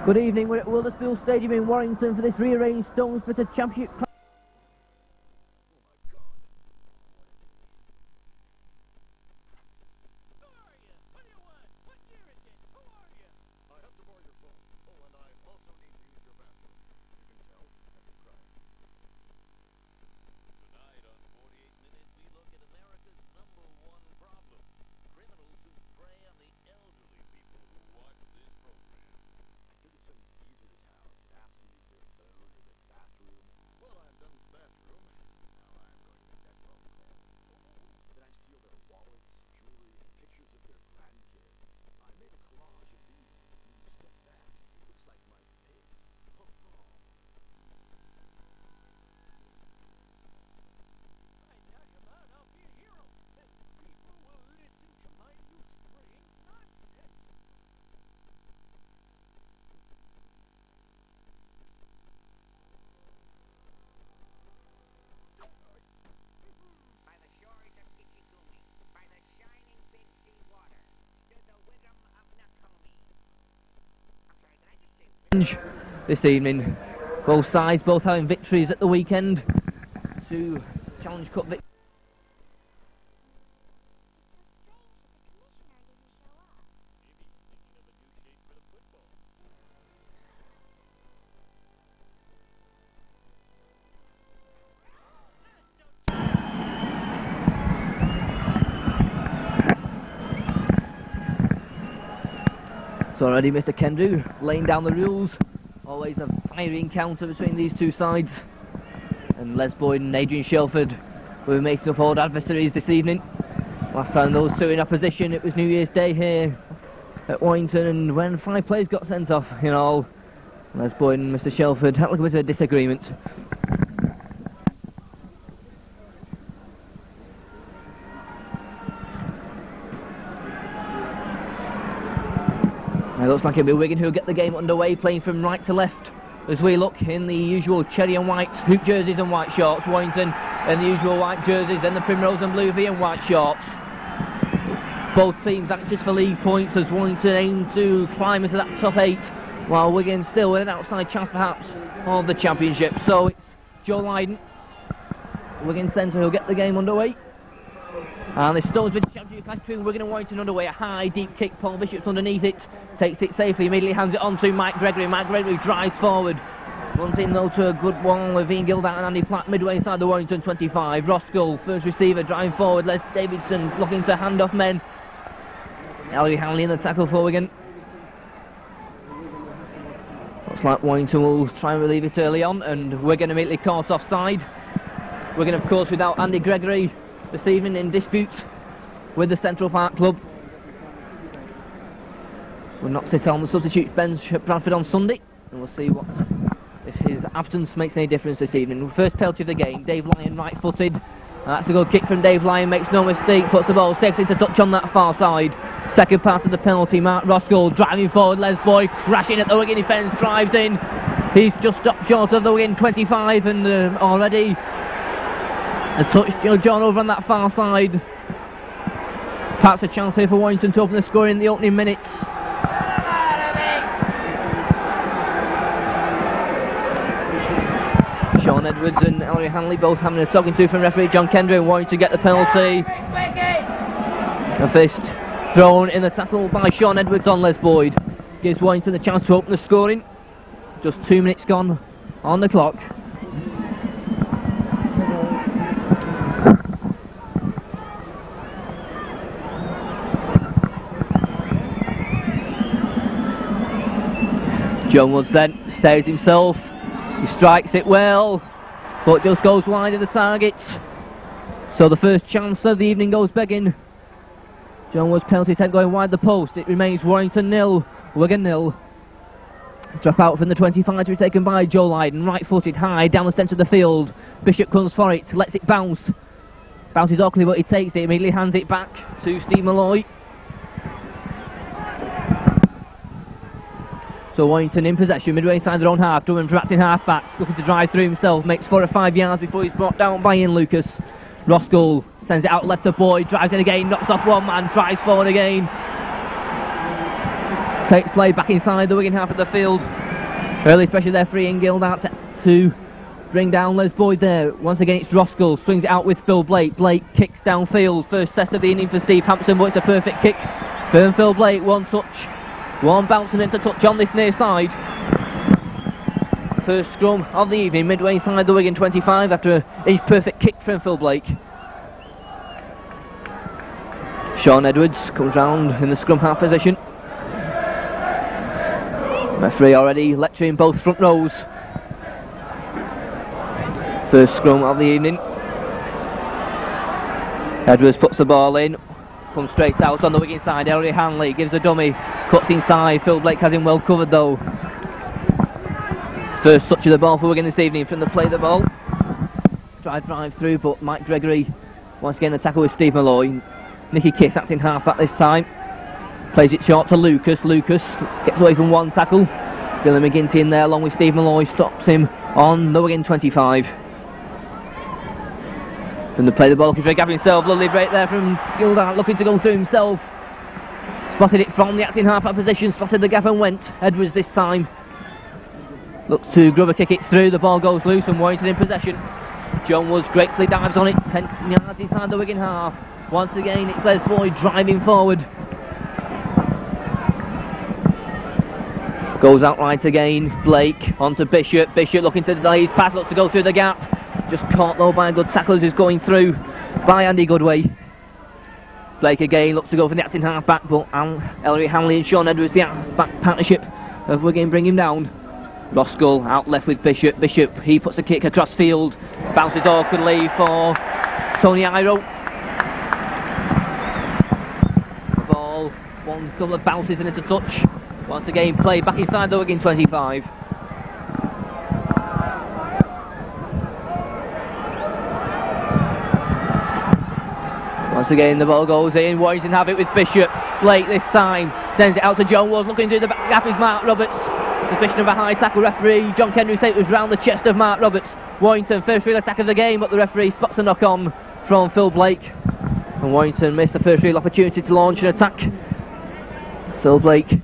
Good evening, we're at Wildersfield Stadium in Warrington for this rearranged Stone Splitter Championship. This evening, both sides both having victories at the weekend. 2 Challenge Cup victories. So already Mr. Kendrew laying down the rules. Always a fiery encounter between these two sides. And Les Boyd and Adrian Shelford were making up old adversaries this evening. Last time those two in opposition, it was New Year's Day here at Warrington, and when 5 players got sent off in all, Les Boyd and Mr. Shelford had a little bit of a disagreement. It looks like it'll be Wigan who'll get the game underway, playing from right to left as we look in the usual cherry and white hoop jerseys and white shorts. Warrington in the usual white jerseys, then the primrose and blue V and white shorts. Both teams anxious for league points as Warrington aim to climb into that top 8, while Wigan still with an outside chance perhaps of the championship. So it's Joe Lydon, Wigan centre, who'll get the game underway. And the Stones with the championship clash between Wigan and Warrington underway. A high, deep kick. Paul Bishop's underneath it. Takes it safely. Immediately hands it on to Mike Gregory. Mike Gregory drives forward. Runs in though to a good one with Ian Gildout and Andy Platt midway inside the Warrington 25. Roskell, first receiver, driving forward. Les Davidson looking to hand off men. Ellery Hanley in the tackle for Wigan. Looks like Warrington will try and relieve it early on, and Wigan immediately caught offside. Wigan, of course, without Andy Gregory this evening in dispute with the Central Park club. Will not sit on the substitute bench at Bradford on Sunday, and we'll see what if his absence makes any difference this evening. First penalty of the game, Dave Lyon right-footed. That's a good kick from Dave Lyon, makes no mistake, puts the ball safely into touch on that far side. Second pass of the penalty, Mark Roskell driving forward, Les Boyd crashing at the Wigan defence, drives in. He's just stopped short of the Wigan 25, and already a touch John over on that far side. Perhaps a chance here for Warrington to open the score in the opening minutes. Sean Edwards and Ellery Hanley both having a talking to from referee John Kendrew, wanting to get the penalty. A fist thrown in the tackle by Sean Edwards on Les Boyd. Gives Warrington the chance to open the scoring. Just 2 minutes gone on the clock. John Woods then stays himself. He strikes it well, but just goes wide of the target. So the first chance of the evening goes begging. John Woods' penalty attempt going wide the post. It remains Warrington 0, Wigan 0. Drop out from the 25 to be taken by Joe Lydon. Right-footed high down the centre of the field. Bishop comes for it, lets it bounce. Bounces awkwardly, but he takes it, immediately hands it back to Steve Malloy. So Warrington in possession, midway inside their own half. Drummond from acting half back, looking to drive through himself, makes 4 or 5 yards before he's brought down by Ian Lucas. Roskell sends it out left to Boyd, drives in again, knocks off one man, drives forward again. takes play back inside the Wigan half of the field. Early pressure there, free in Guild out to bring down Les Boyd there. Once again it's Roskell, swings it out with Phil Blake. Blake kicks downfield, first test of the inning for Steve Hampson, but it's a perfect kick. Firm Phil Blake, one touch, one bouncing into touch on this near side. First scrum of the evening, midway inside the Wigan 25 after a perfect kick from Phil Blake. Sean Edwards comes round in the scrum half position. Referee already lecturing both front rows. First scrum of the evening. Edwards puts the ball in, comes straight out on the Wigan side. Ellery Hanley gives a dummy, cuts inside. Phil Blake has him well covered though. First touch of the ball for Wigan this evening from the play the ball. Drive through, but Mike Gregory once again the tackle with Steve Malloy. Nicky Kiss acting half back this time. Plays it short to Lucas. Lucas gets away from one tackle. Billy McGinty in there along with Steve Malloy, stops him on the Wigan 25. From the play the ball, looking for a gap himself. Lovely break there from Gildart, looking to go through himself. Spotted it from the acting half back position, spotted the gap and went. Edwards this time looks to grubber kick it through, the ball goes loose and Warrington in possession. John Woods gratefully dives on it, 10 yards inside the Wigan half. Once again it's Les Boyd driving forward. Goes out right again, Blake onto Bishop. Bishop looking to delay his pass, looks to go through the gap. Just caught though by a good tackle as he's going through by Andy Goodway. Blake again looks to go for the acting half back, but Ellery Hanley and Sean Edwards, the half back partnership of Wigan, bring him down. Roskell out left with Bishop. Bishop, he puts a kick across field, bounces awkwardly for Tony Iro. The ball, one couple of bounces and it's a touch. Once again play back inside the Wigan 25. Once again the ball goes in, Warrington have it with Bishop. Blake this time sends it out to John Woods, looking through the back gap is Mark Roberts. Suspicion of a high tackle, referee John Kendry said it was round the chest of Mark Roberts. Warrington first real attack of the game, but the referee spots a knock on from Phil Blake. And Warrington missed the first real opportunity to launch an attack. Phil Blake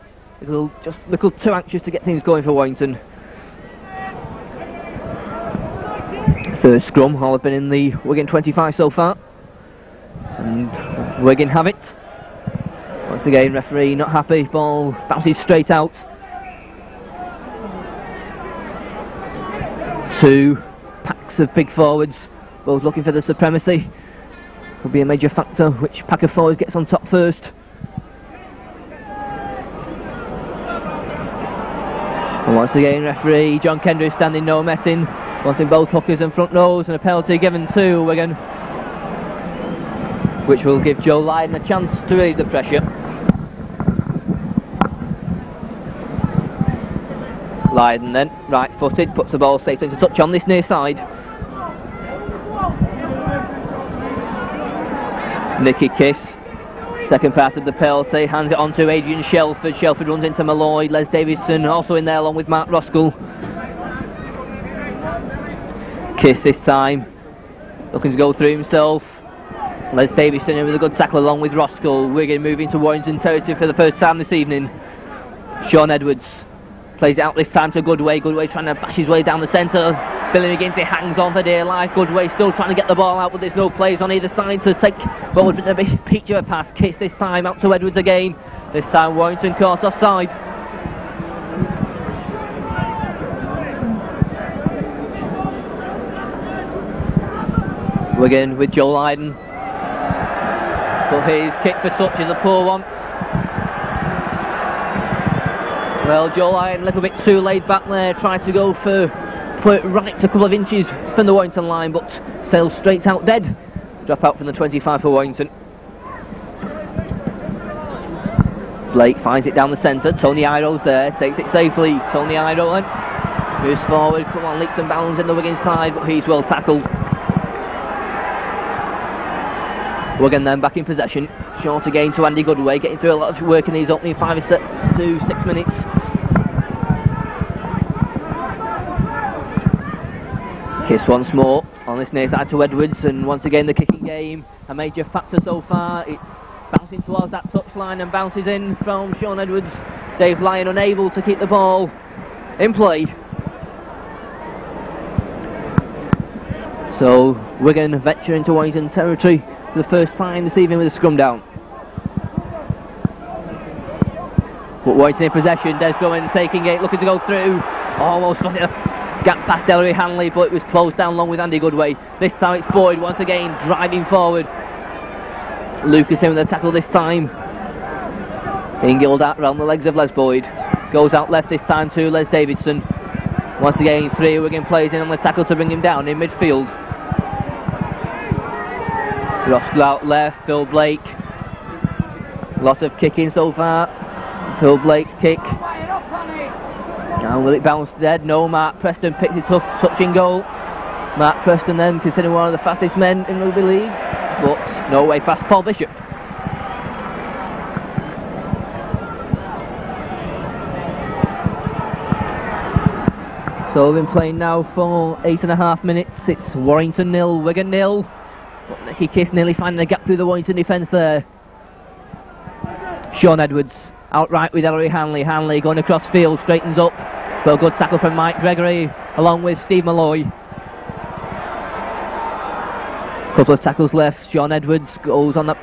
just little too anxious to get things going for Warrington. Third scrum, all have been in the Wigan 25 so far. And Wigan have it. Once again referee not happy, ball bounces straight out. Two packs of big forwards, both looking for the supremacy. Could be a major factor which pack of forwards gets on top first. And once again referee John Kendry standing no messing, wanting both hookers and front rows, and a penalty given to Wigan, which will give Joe Lydon a chance to relieve the pressure. Lydon then, right footed, puts the ball safely into touch on this near side. Nicky Kiss, second part of the penalty, hands it on to Adrian Shelford. Shelford runs into Malloy, Les Davidson also in there along with Mark Roskell. Kiss this time, looking to go through himself. Les Davidson in with a good tackle along with Roskell. Wigan moving to Warrington territory for the first time this evening. Sean Edwards plays it out this time to Goodway. Goodway trying to bash his way down the centre. Billy McGinty hangs on for dear life. Goodway still trying to get the ball out, but there's no plays on either side to take what would be a peach of a pass. Kiss this time out to Edwards again. This time Warrington caught offside. Wigan with Joe Lydon. But his kick for touch is a poor one. Well, Joe Lydon a little bit too laid back there, tried to go for put it right a couple of inches from the Warrington line, but sailed straight out dead. Drop out from the 25 for Warrington. Blake finds it down the centre. Tony Iro's there, takes it safely. Tony Iro then moves forward, come on, leaps and bounds in the Wigan side, but he's well tackled. Wigan then back in possession. Short again to Andy Goodway, getting through a lot of work in these opening 5 to 6 minutes. Kiss once more on this near side to Edwards, and once again the kicking game a major factor so far. It's bouncing towards that touchline and bounces in from Sean Edwards. Dave Lyon unable to keep the ball in play. So Wigan venture into Warrington territory for the first time this evening with a scrum down. But Warrington in possession, Des Drummond taking it, looking to go through, almost lost it, gap past Ellery Hanley, but it was closed down long with Andy Goodway. This time it's Boyd once again driving forward. Lucas in with the tackle this time. Ingild out around the legs of Les Boyd. Goes out left this time to Les Davidson. Once again 3 Wigan players in on the tackle to bring him down in midfield. Roskell out left, Phil Blake. Lot of kicking so far. Phil Blake's kick. Now will it bounce dead? No, Mark Preston picks it up, touching goal. Mark Preston then considered one of the fastest men in rugby league, but no way past Paul Bishop. So we've been playing now for 8.5 minutes. It's Warrington 0, Wigan 0. But Nicky Kiss nearly finding a gap through the Warrington defence there. Sean Edwards outright with Ellery Hanley. Hanley going across field, straightens up. Well, good tackle from Mike Gregory along with Steve Malloy. Couple of tackles left. Sean Edwards goes on that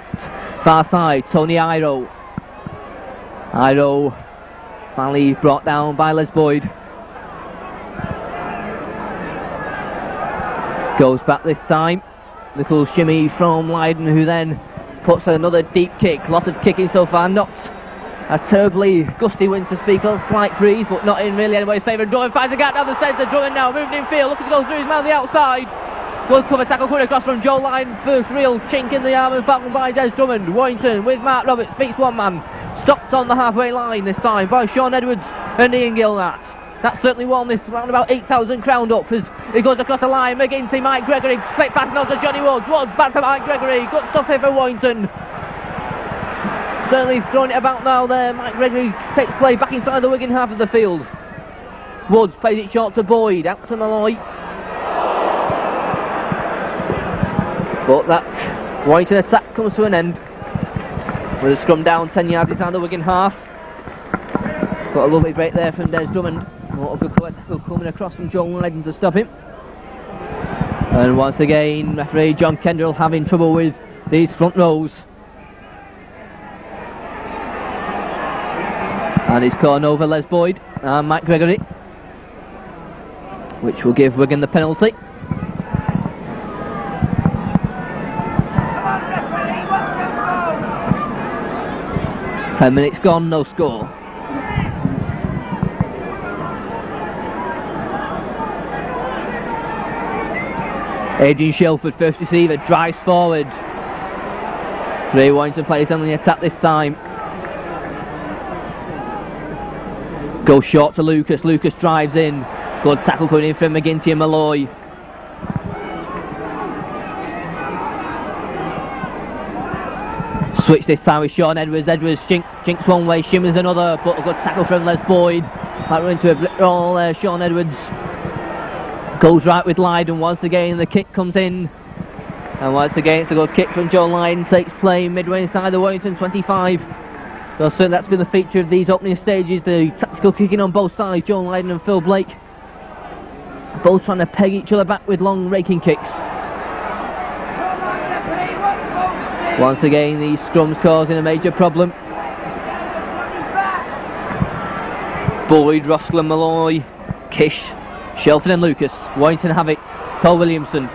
far side. Tony Iro. Iro finally brought down by Les Boyd. Goes back this time. Little shimmy from Lydon, who then puts another deep kick. Lots of kicking so far. Not a terribly gusty wind to speak of. Slight breeze, but not in really anybody's favour. Drummond finds a gap down the centre. Drummond now moving in field, looking to go through his man on the outside. Good cover tackle coming across from Joe Lyon. First real chink in the arm and battled by Des Drummond. Warrington with Mark Roberts beats one man. Stopped on the halfway line this time by Sean Edwards and Ian Gilnat. That's certainly won this round about 8,000 crowned up as he goes across the line. McGinty, Mike Gregory, split pass now to Johnny Woods. Woods back to Mike Gregory. Good stuff here for Warrington. Certainly throwing it about now there. Mike Gregory takes play back inside the Wigan half of the field. Woods plays it short to Boyd, out to Malloy. But that Warrington attack comes to an end with a scrum down 10 yards inside the Wigan half. Got a lovely break there from Des Drummond. What a good cover tackle coming across from John Lydon to stop him. And once again, referee John Kendall having trouble with these front rows. And he's calling over Les Boyd and Mike Gregory, which will give Wigan the penalty. Referee, 10 minutes gone, no score. Adrian Shelford, first receiver, drives forward. 3 Warrington players on the attack this time. Goes short to Lucas. Lucas drives in. Good tackle coming in from McGinty and Malloy. Switch this time with Sean Edwards. Edwards jinks one way, shimmers another, but a good tackle from Les Boyd. That went into a blip roll there. Sean Edwards goes right with Lydon. Once again the kick comes in, and once again it's a good kick from Joe Lydon. Takes play midway inside the Warrington 25. So certainly that's been the feature of these opening stages, the tactical kicking on both sides. Joe Lydon and Phil Blake both trying to peg each other back with long raking kicks. Once again these scrums causing a major problem. Boyd, Roskell and Malloy, Kish, Shelford and Lucas. Warrington have it. Paul Williamson.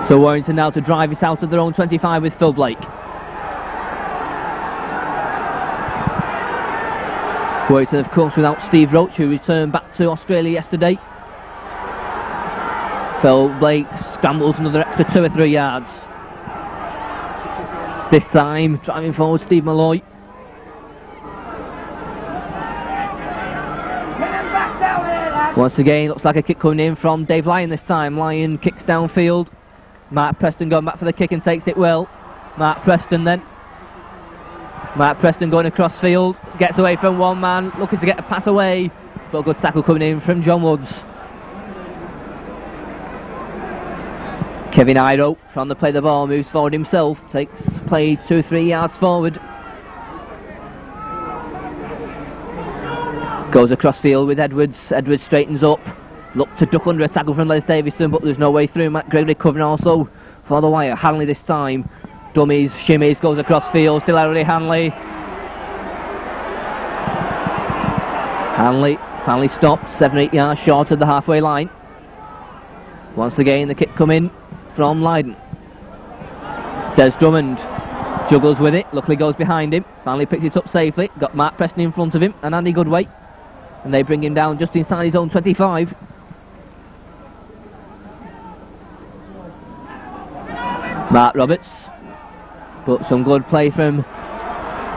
So Warrington now to drive it out of their own 25 with Phil Blake. Warrington of course without Steve Roach, who returned back to Australia yesterday. Phil Blake scrambles another extra 2 or 3 yards. This time driving forward Steve Malloy. Once again, looks like a kick coming in from Dave Lyon this time. Lyon kicks downfield. Mark Preston going back for the kick and takes it well. Mark Preston then. Mark Preston going across field. Gets away from one man, looking to get a pass away. But a good tackle coming in from John Woods. Kevin Iro from the play the ball, moves forward himself. Takes play 2 or 3 yards forward. Goes across field with Edwards. Edwards straightens up. Look to duck under a tackle from Les Davison, but there's no way through. Matt Gregory covering also for the wire. Hanley this time. Dummies, shimmies, goes across field. Still Ellery Hanley. Hanley stopped 7-8 yards short of the halfway line. Once again the kick coming from Leyden. Des Drummond juggles with it, luckily goes behind him. Finally picks it up safely. Got Mark Preston in front of him and Andy Goodway, and they bring him down just inside his own 25. Mark Roberts, but some good play from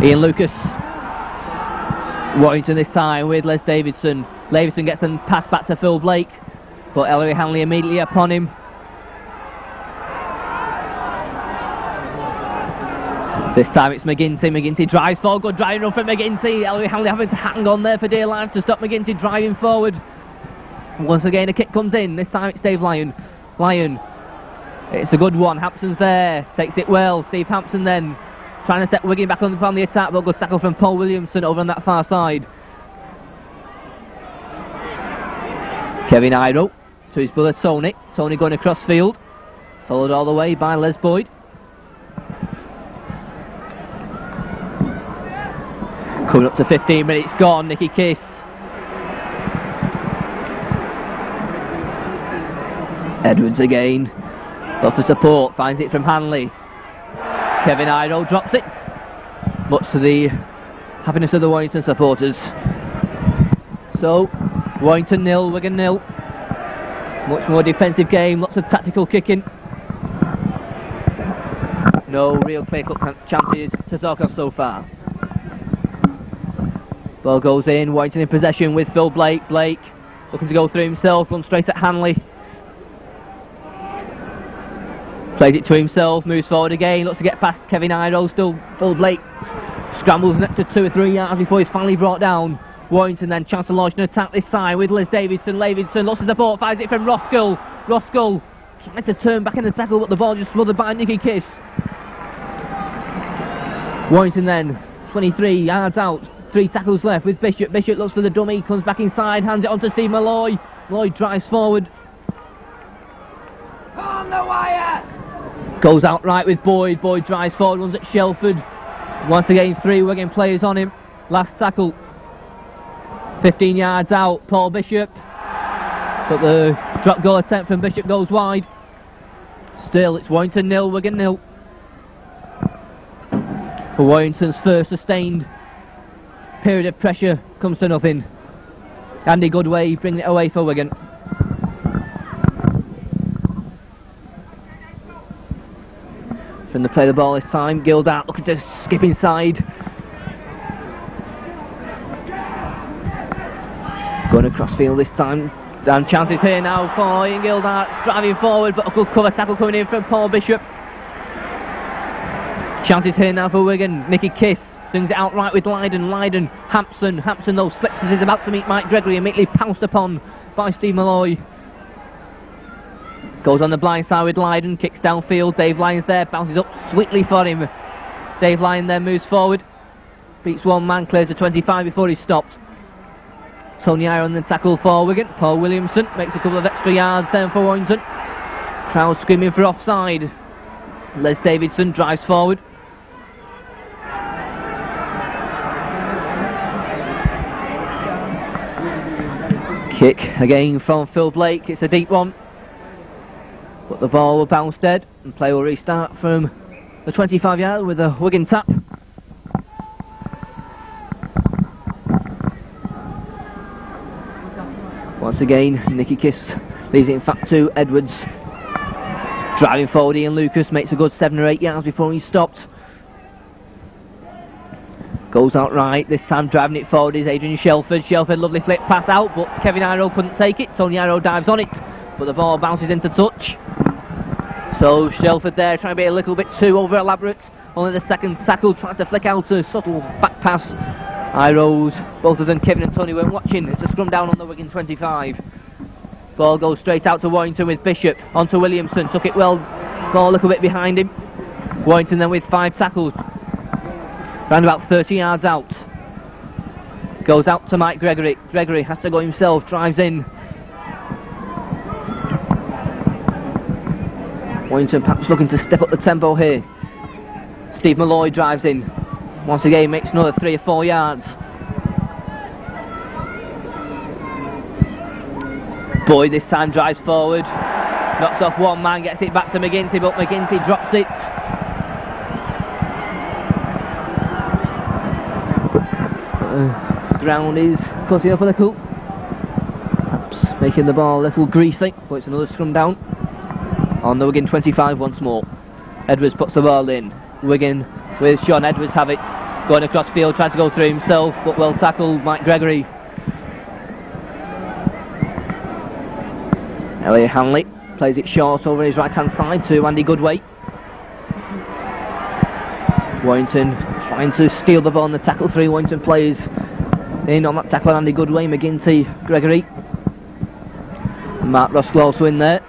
Ian Lucas. Warrington this time with Les Davidson. Davidson gets a pass back to Phil Blake, but Ellery Hanley immediately upon him. This time it's McGinty. McGinty drives forward. Good driving run from McGinty. Ellery Hanley having to hang on there for dear life to stop McGinty driving forward. Once again a kick comes in. This time it's Dave Lyon. It's a good one. Hampson's there. Takes it well. Steve Hampson then trying to set Wigan back on the attack, but good tackle from Paul Williamson over on that far side. Kevin Iro to his brother Tony. Tony going across field. Followed all the way by Les Boyd. Coming up to 15 minutes gone. Nicky Kiss. Edwards again. Up for support. Finds it from Hanley. Kevin Iro drops it. Much to the happiness of the Warrington supporters. So, Warrington 0, Wigan 0. Much more defensive game, lots of tactical kicking. No real clear-cut chances to talk of so far. Ball goes in, Warrington in possession with Phil Blake. Blake looking to go through himself, runs straight at Hanley. Plays it to himself, moves forward again, looks to get past Kevin Iro, still Phil Blake. Scrambles an extra 2 or 3 yards before he's finally brought down. Warrington then chance to launch an attack this time with Les Davidson. Davidson lots of support, finds it from Roskell. Roskell trying to turn back in the tackle, but the ball just smothered by Nicky Kiss. Warrington then 23 yards out, 3 tackles left with Bishop. Bishop looks for the dummy, comes back inside, hands it on to Steve Malloy. Malloy drives forward. On the wire! Goes out right with Boyd. Boyd drives forward, runs at Shelford. Once again 3 Wigan players on him. Last tackle. 15 yards out, Paul Bishop. But the drop goal attempt from Bishop goes wide. Still, it's Warrington 0, Wigan 0. For Warrington's first sustained period of pressure comes to nothing. Andy Goodway bringing it away for Wigan. From the play the ball this time, Gildart looking to skip inside. Going across field this time. Down chances here now for Ian Gildart, driving forward, but a good cover tackle coming in from Paul Bishop. Chances here now for Wigan. Nicky Kiss swings it outright with Leyden. Hampson though slips as he's about to meet Mike Gregory, immediately pounced upon by Steve Malloy. Goes on the blind side with Leyden, kicks downfield. Dave Lyons there, bounces up sweetly for him. Dave Lyon then moves forward, beats one man, clears the 25 before he's stopped. Tony Iron then tackle for Wigan. Paul Williamson makes a couple of extra yards then for Warrington. Crowd screaming for offside. Les Davidson drives forward. Kick again from Phil Blake. It's a deep one, but the ball will bounce dead and play will restart from the 25 yard with a Wigan tap. Once again, Nicky Kiss leaves it in fact to Edwards. Driving forward, Ian Lucas makes a good 7 or 8 yards before he's stopped. Goes out right, this time driving it forward is Adrian Shelford. Shelford, lovely flick pass out, but Kevin Iro couldn't take it. Tony Iro dives on it, but the ball bounces into touch. So Shelford there trying to be a little bit too over elaborate. Only the second tackle, trying to flick out a subtle back pass. Iros, both of them, Kevin and Tony, weren't watching. It's a scrum down on the Wigan 25. Ball goes straight out to Warrington with Bishop. Onto Williamson, took it well, ball a little bit behind him. Warrington then with 5 tackles. Round about 30 yards out. Goes out to Mike Gregory. Gregory has to go himself, drives in. Warrington perhaps looking to step up the tempo here. Steve Malloy drives in. Once again makes another 3 or 4 yards. Boyd this time drives forward. Knocks off one man, gets it back to McGinty, but McGinty drops it. Ground is cutting up a little. Perhaps making the ball a little greasy, but it's another scrum down. On the Wigan 25 once more. Edwards puts the ball in. Wigan with Sean Edwards have it. Going across field, tries to go through himself, but well tackled Mike Gregory. Elliot Hanley plays it short over his right hand side to Andy Goodway. Warrington trying to steal the ball on the tackle 3. Warrington plays in on that tackle on Andy Goodway. McGinty, Gregory. Mark Roskell also in there.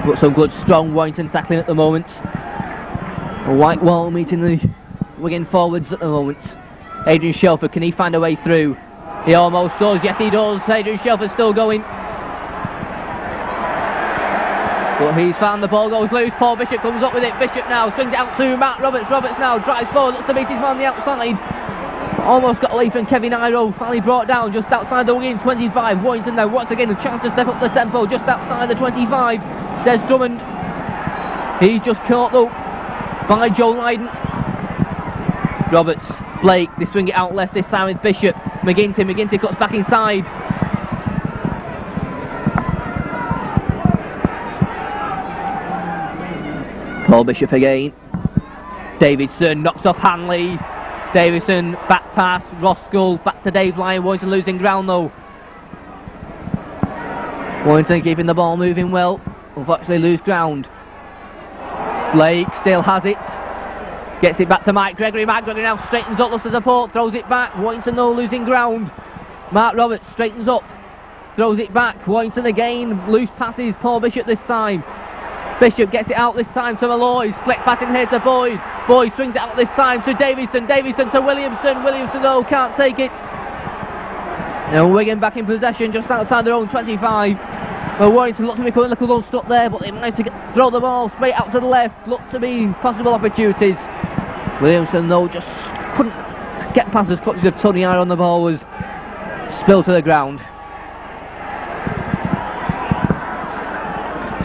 But some good strong Warrington tackling at the moment. A white wall meeting the Wigan forwards at the moment. Adrian Shelford, can he find a way through? He almost does, yes he does. Adrian Shelford's still going. But he's found the ball, goes loose. Paul Bishop comes up with it. Bishop now swings it out to Matt Roberts. Roberts now drives forward, looks to beat his man on the outside. Almost got away from Kevin Iro. Finally brought down just outside the Wigan 25. Warrington now once again a chance to step up the tempo just outside the 25. Des Drummond. He's just caught though by Joe Lydon. Roberts, Blake, they swing it out left this time with Bishop. McGinty cuts back inside. Paul Bishop again. Davidson knocks off Hanley. Davison back pass, Roskell back to Dave Lyon. Warrington losing ground though. Warrington keeping the ball moving well. Unfortunately lose ground. Blake still has it. Gets it back to Mike Gregory. Mike Gregory now straightens up, looks to support, throws it back. Warrington though losing ground. Mark Roberts straightens up, throws it back. Warrington again, loose passes. Paul Bishop this time. Bishop gets it out this time to Malloy. Slick pass in here to Boyd. Boyd swings it out this time to Davison. Davison to Williamson. Williamson though can't take it. And Wigan back in possession just outside their own 25. Well, Warrington looked to be a little unstuck there, but they managed to throw the ball straight out to the left. Looked to be possible opportunities. Williamson though just couldn't get past the clutches of Tony Ire on the ball, was spilled to the ground.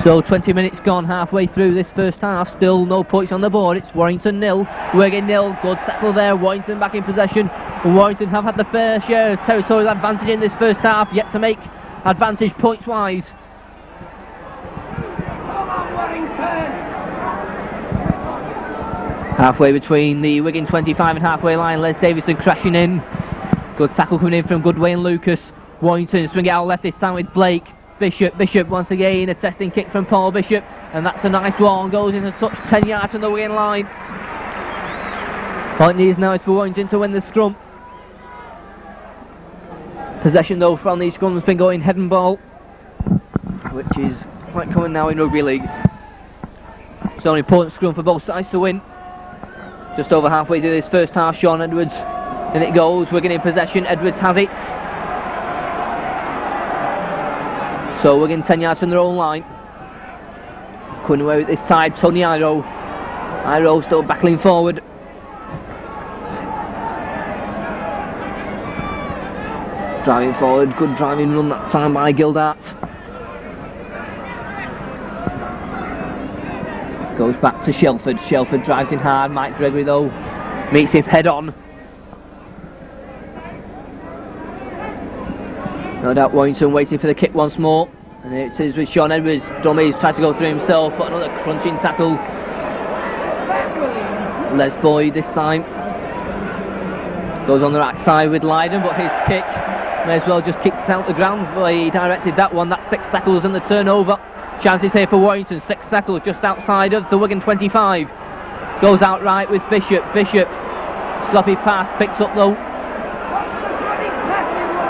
So 20 minutes gone, halfway through this first half, still no points on the board. It's Warrington 0, Wigan 0. Good tackle there, Warrington back in possession. Warrington have had the fair share of territorial advantage in this first half, yet to make advantage points wise. Halfway between the Wigan 25 and halfway line, Les Davison crashing in. Good tackle coming in from Goodway and Lucas. Warrington swing it out left this time with Blake. Bishop once again, a testing kick from Paul Bishop, and that's a nice one, goes in a touch 10 yards from the Wigan line. Point needs now is for Warrington to win the scrum. Possession though from these scrums has been going head and ball, which is quite common now in rugby league. So an important scrum for both sides to win. Just over halfway through this first half, Sean Edwards, and it goes, Wigan in possession, Edwards has it. So Wigan 10 yards from their own line. Coming away with this side, Tony Iro. Iro still battling forward. Driving forward, good driving run that time by Gildart. Goes back to Shelford. Shelford drives in hard. Mike Gregory though meets him head on. No doubt Warrington waiting for the kick once more. And it is with Sean Edwards. Dummies tries to go through himself, but another crunching tackle. Les Boyd this time. Goes on the right side with Lydon, but his kick may as well just kick it out the ground. He directed that one. That's 6 tackles and the turnover. Chances here for Warrington. 6 tackles just outside of the Wigan 25. Goes out right with Bishop. Bishop. Sloppy pass. Picks up though.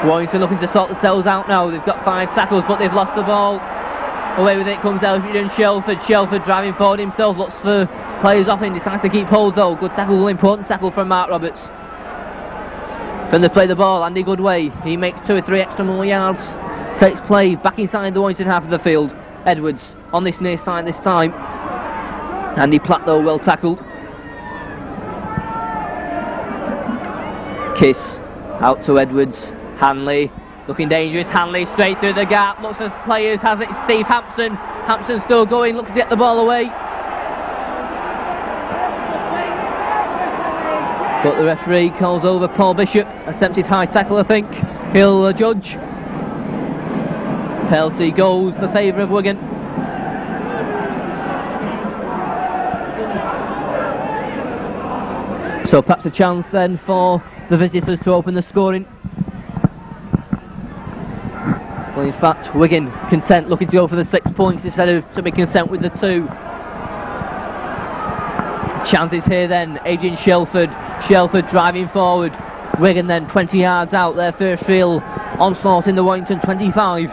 Warrington looking to sort themselves out now. They've got 5 tackles, but they've lost the ball. Away with it comes Elfrid and Shelford. Shelford driving forward himself. Looks for players off him. Decides to keep hold though. Good tackle. Important tackle from Mark Roberts. Then they play the ball, Andy Goodway, he makes 2 or 3 extra more yards. Takes play back inside the Warrington half of the field. Edwards on this near side this time. Andy Platt though well tackled. Kiss out to Edwards. Hanley looking dangerous. Hanley straight through the gap. Looks for players. Has it Steve Hampson. Hampson still going. Looking to get the ball away. But the referee calls over Paul Bishop. Attempted high tackle, I think. He'll judge. Penalty goes in favour of Wigan. So perhaps a chance then for the visitors to open the scoring. Well, in fact, Wigan content, looking to go for the 6 points instead of to be content with the 2. Chances here then. Adrian Shelford driving forward. Wigan then 20 yards out. Their first real onslaught in the Warrington 25.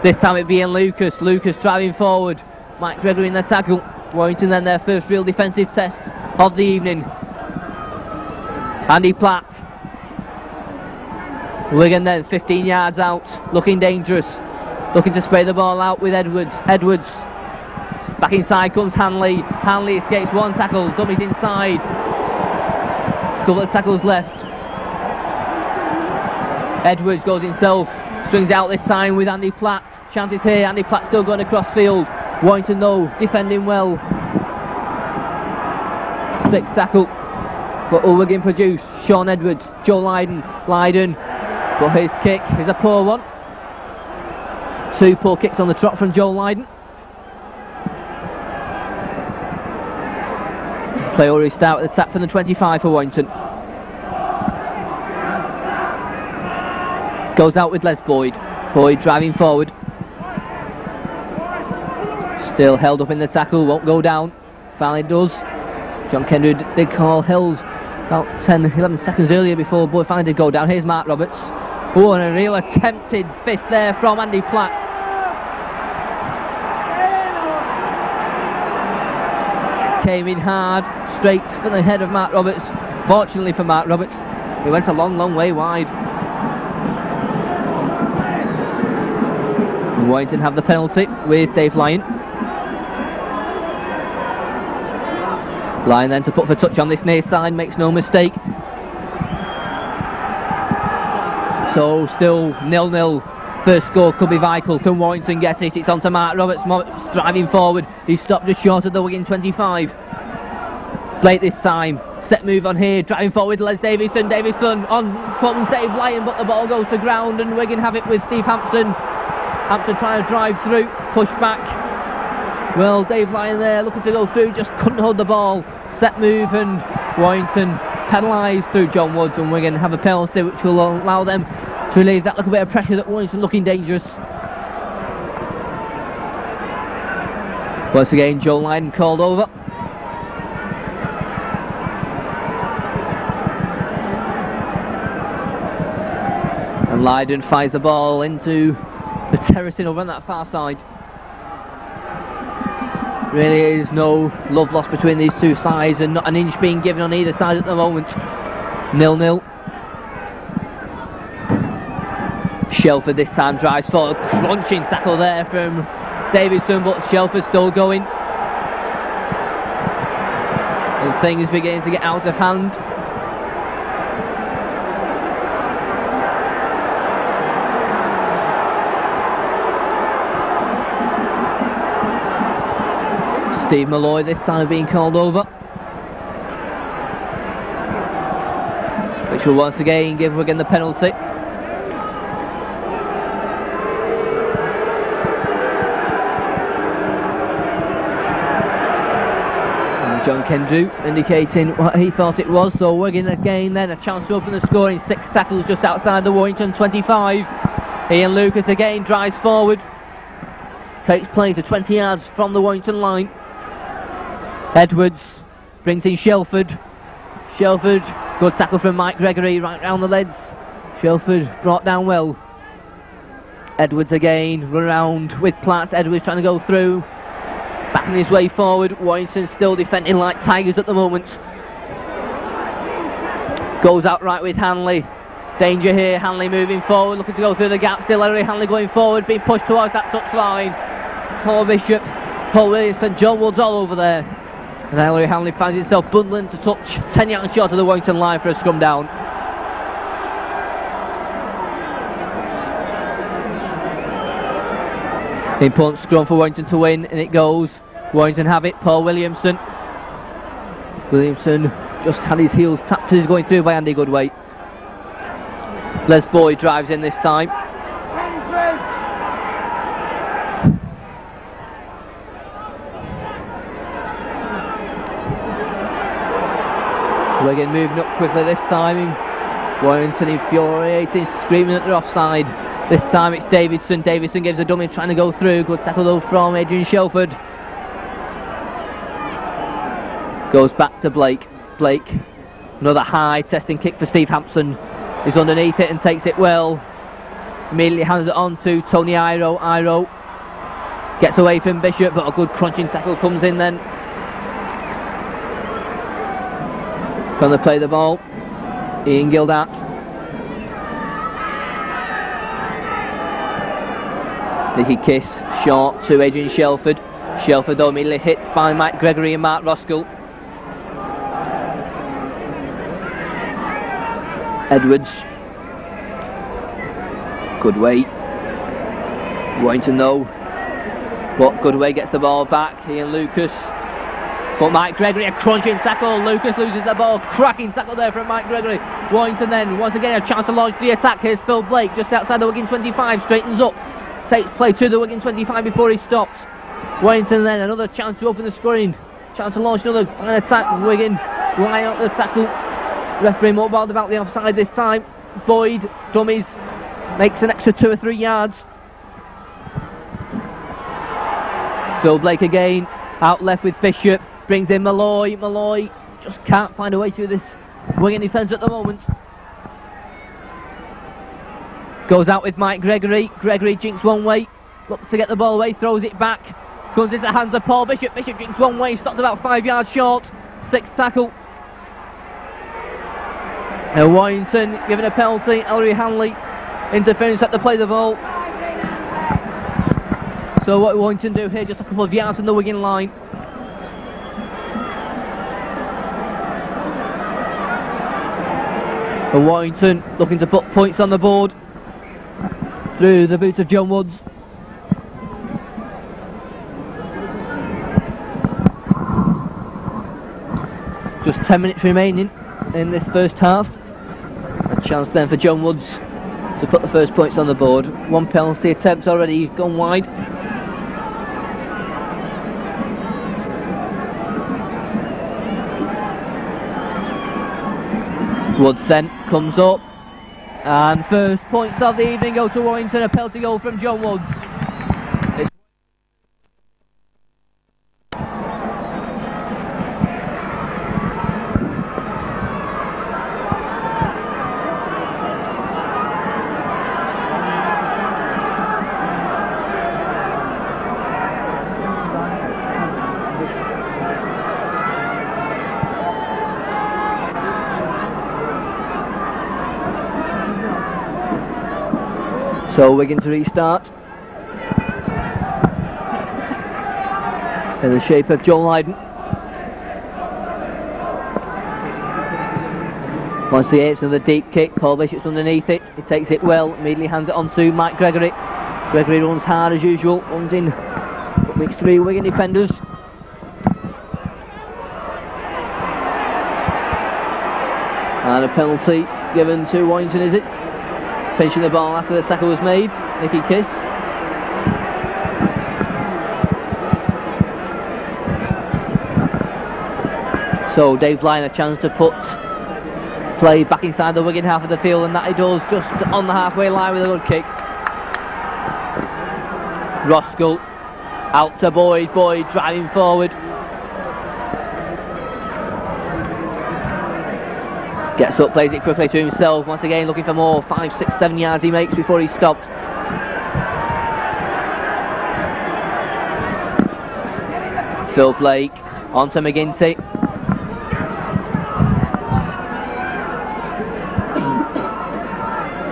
This time it being Lucas driving forward. Mike Gregory in the tackle. Warrington then their first real defensive test of the evening. Andy Platt. Wigan then 15 yards out, looking dangerous. Looking to spray the ball out with Edwards. Back inside comes Hanley. Hanley escapes 1 tackle, dummies inside. Couple of tackles left. Edwards goes himself, swings out this time with Andy Platt. Chances here, Andy Platt still going across field. Warrington though, defending well. 6th tackle, but Wigan produced. Sean Edwards, Joe Lydon, but his kick is a poor one. 2 poor kicks on the trot from Joe Lydon. Play already start with the tap from the 25 for Warrington. Goes out with Les Boyd. Boyd driving forward. Still held up in the tackle, won't go down. Finally does. John Kendrew did call held about 10-11 seconds earlier before Boyd finally did go down. Here's Mark Roberts. Oh, and a real attempted fist there from Andy Platt. Came in hard, straight for the head of Mark Roberts. Fortunately for Mark Roberts, he went a long way wide. Warrington have the penalty with Dave Lyon. Lyon then to put for touch on this near side, makes no mistake. So still 0-0. First score could be vital. Can Warrington get it? It's on to Mark Roberts. Driving forward. He stopped just short of the Wigan 25. Blake this time. Set move on here. Driving forward. Les Davison. On comes Dave Lyon, but the ball goes to ground and Wigan have it with Steve Hampson. Hampson trying to drive through. Push back. Well, Dave Lyon there looking to go through. Just couldn't hold the ball. Set move and Warrington penalised through John Woods, and Wigan have a penalty which will allow them to relieve that little bit of pressure that Warrington looking dangerous. Once again, Joe Lydon called over. And Lydon fires the ball into the terracing over on that far side. Really is no love lost between these two sides, and not an inch being given on either side at the moment. 0-0. Shelford this time drives forward. Crunching tackle there from Davidson, but Shelford still going. And things beginning to get out of hand. Steve Malloy this time being called over, which will once again give Wigan the penalty. And John Kendrew indicating what he thought it was, so Wigan again then a chance to open the scoring. 6 tackles just outside the Warrington 25. Ian Lucas again drives forward, takes play to 20 yards from the Warrington line. Edwards brings in Shelford. Good tackle from Mike Gregory right round the legs. Shelford brought down well. Edwards again, run around with Platt. Edwards trying to go through, backing his way forward. Warrington still defending like tigers at the moment. Goes out right with Hanley. Danger here, Hanley moving forward, looking to go through the gap. Still Ellery Hanley going forward, being pushed towards that touchline. Paul Bishop, Paul Williamson, John Woods all over there. And Ellery Hanley finds himself bundling to touch 10 yards short of the Warrington line for a scrum down. Important scrum for Warrington to win, and it goes. Warrington have it, Paul Williamson. Williamson just had his heels tapped as he's going through by Andy Goodway. Les Boyd drives in this time. Wigan moving up quickly this time. Warrington infuriating, screaming that they're offside. This time it's Davidson. Davidson gives a dummy, trying to go through. Good tackle though from Adrian Shelford. Goes back to Blake. Blake, another high testing kick for Steve Hampson. He's underneath it and takes it well. Immediately hands it on to Tony Iro. Iro gets away from Bishop, but a good crunching tackle comes in then. Trying to play the ball. Ian Gildat. Nicky Kiss short to Adrian Shelford. Shelford though immediately hit by Mike Gregory and Mark Roskell. Edwards. Goodway. Warrington though. But Goodway gets the ball back. Ian Lucas. But Mike Gregory, a crunching tackle. Lucas loses the ball. Cracking tackle there from Mike Gregory. Warrington then, once again, a chance to launch the attack. Here's Phil Blake, just outside the Wigan 25. Straightens up. Takes play to the Wigan 25 before he stops. Warrington then, another chance to open the scoring. Chance to launch another attack. Wigan line up the tackle. Referee more bothered about the offside this time. Boyd, dummies, makes an extra 2 or 3 yards. Phil Blake again, out left with Bishop. Brings in Malloy. Malloy just can't find a way through this Wigan defence at the moment. Goes out with Mike Gregory. Gregory jinks one way. Looks to get the ball away. Throws it back. Comes into the hands of Paul Bishop. Bishop jinks one way. Stops about 5 yards short. 6th tackle. And Warrington given a penalty. Ellery Hanley interference at the play the ball. So what Warrington do here? Just a couple of yards from the Wigan line. And Warrington looking to put points on the board through the boots of John Woods. Just 10 minutes remaining in this first half. A chance then for John Woods to put the first points on the board. One penalty attempt already gone wide. Woods then comes up, and first points of the evening go to Warrington. A penalty goal from John Woods. So Wigan to restart in the shape of Joe Lydon. Once he hits another deep kick, Paul Bishop's underneath it. He takes it well, immediately hands it on to Mike Gregory. Gregory runs hard as usual, runs in mixed 3 Wigan defenders. And a penalty given to Warrington, is it? Pinching the ball after the tackle was made. Nicky Kiss. So Dave Lyon a chance to put play back inside the Wigan half of the field, and that he does, just on the halfway line with a good kick. Roskell out to Boyd. Boyd driving forward. Gets up, plays it quickly to himself. Once again looking for more. 5, 6, 7 yards he makes before he's stopped. Phil Blake onto McGinty.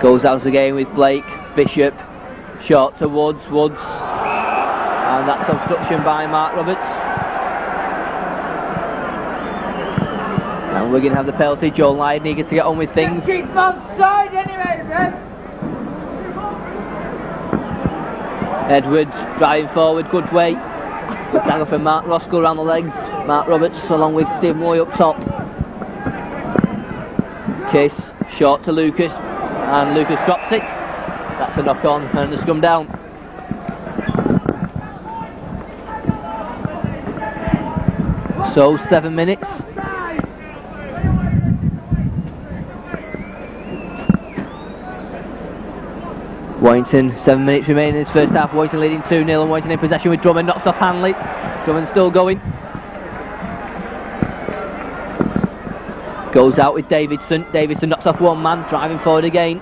Goes out again with Blake. Bishop. Short to Woods. And that's obstruction by Mark Roberts. And Wigan have the penalty. Joe Lydon eager to get on with things. Keep offside anyway, then. Edwards driving forward, good way. Good tackle from Mark Roscoe around the legs. Mark Roberts along with Steve Moy up top. Kiss, short to Lucas, and Lucas drops it. That's a knock on and a scrum down. So 7 minutes. Warrington, 7 minutes remaining in this first half. Warrington leading 2-0 and Warrington in possession with Drummond, knocks off Hanley. Drummond still going. Goes out with Davidson. Davidson knocks off one man, driving forward again.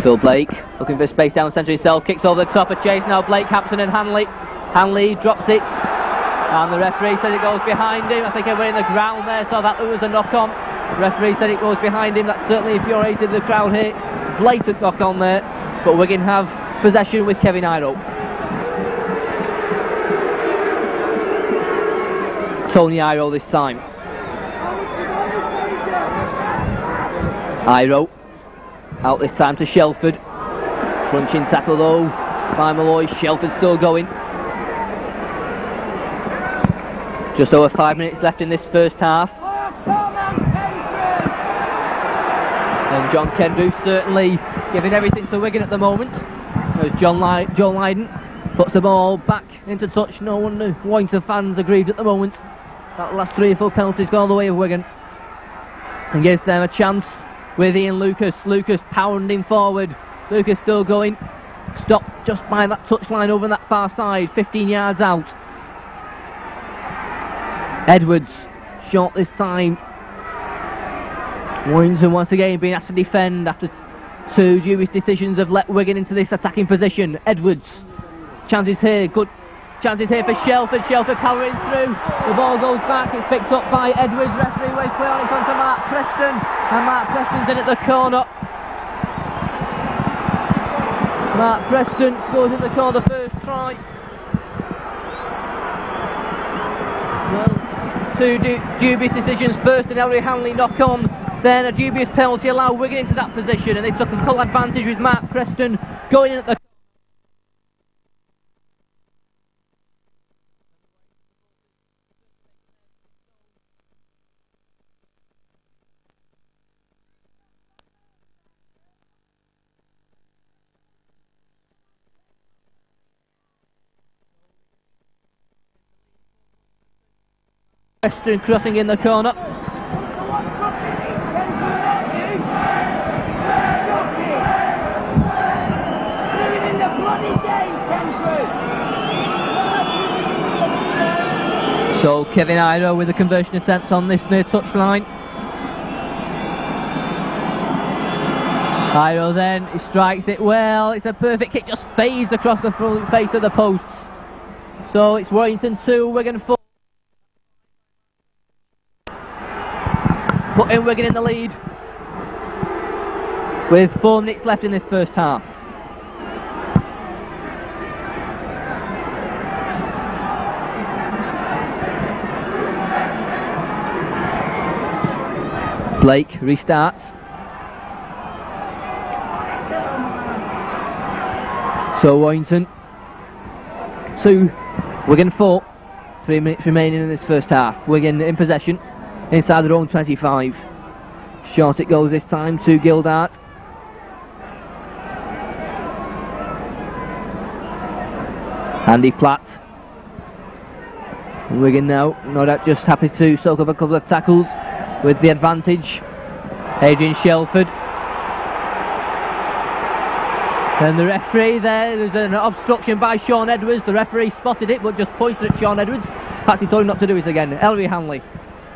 Phil Blake looking for space down centre himself, kicks over the top, a chase now. Blake, Hampson and Hanley. Hanley drops it. And the referee said it goes behind him. I think everyone in the ground there saw that there was a knock-on. The referee said it goes behind him. That certainly infuriated the crowd here. Blatant knock-on there. But Wigan have possession with Kevin Iro. Tony Iro this time. Iro out this time to Shelford. Crunching tackle though by Malloy. Shelford still going. Just over 5 minutes left in this first half. And John Kendrew certainly giving everything to Wigan at the moment. As Joe Lydon puts the ball back into touch. No wonder Warrington fans aggrieved at the moment. That last 3 or 4 penalties gone the way of Wigan. And gives them a chance with Ian Lucas. Lucas pounding forward. Lucas still going. Stopped just by that touchline over on that far side. 15 yards out. Edwards, short this time. Warrington once again being asked to defend after 2 dubious decisions have let Wigan into this attacking position. Edwards, chances here, good chances here for Shelford. Shelford powering through. The ball goes back, it's picked up by Edwards. Referee waits play on, it's on to Mark Preston. And Mark Preston's in at the corner. Mark Preston scores in the corner, first try. Well, 2 dubious decisions. First an Ellery Hanley knock on, then a dubious penalty allowed Wigan into that position, and they took a full advantage with Mark Preston going in at the Preston crossing in the corner. So Kevin Iro with a conversion attempt on this near touchline. Iro then, he strikes it well. It's a perfect kick, just fades across the front face of the posts. So it's Warrington 2, Wigan 4. Putting Wigan in the lead with 4 minutes left in this first half. Blake restarts. So Warrington 2, Wigan 4. 3 minutes remaining in this first half. Wigan in possession inside their own 25. Short it goes this time to Gildart. Andy Platt. Wigan now, no doubt just happy to soak up a couple of tackles with the advantage. Adrian Shelford. And the referee there's an obstruction by Sean Edwards. The referee spotted it but just pointed at Sean Edwards. Perhaps he told him not to do it again. Ellery Hanley.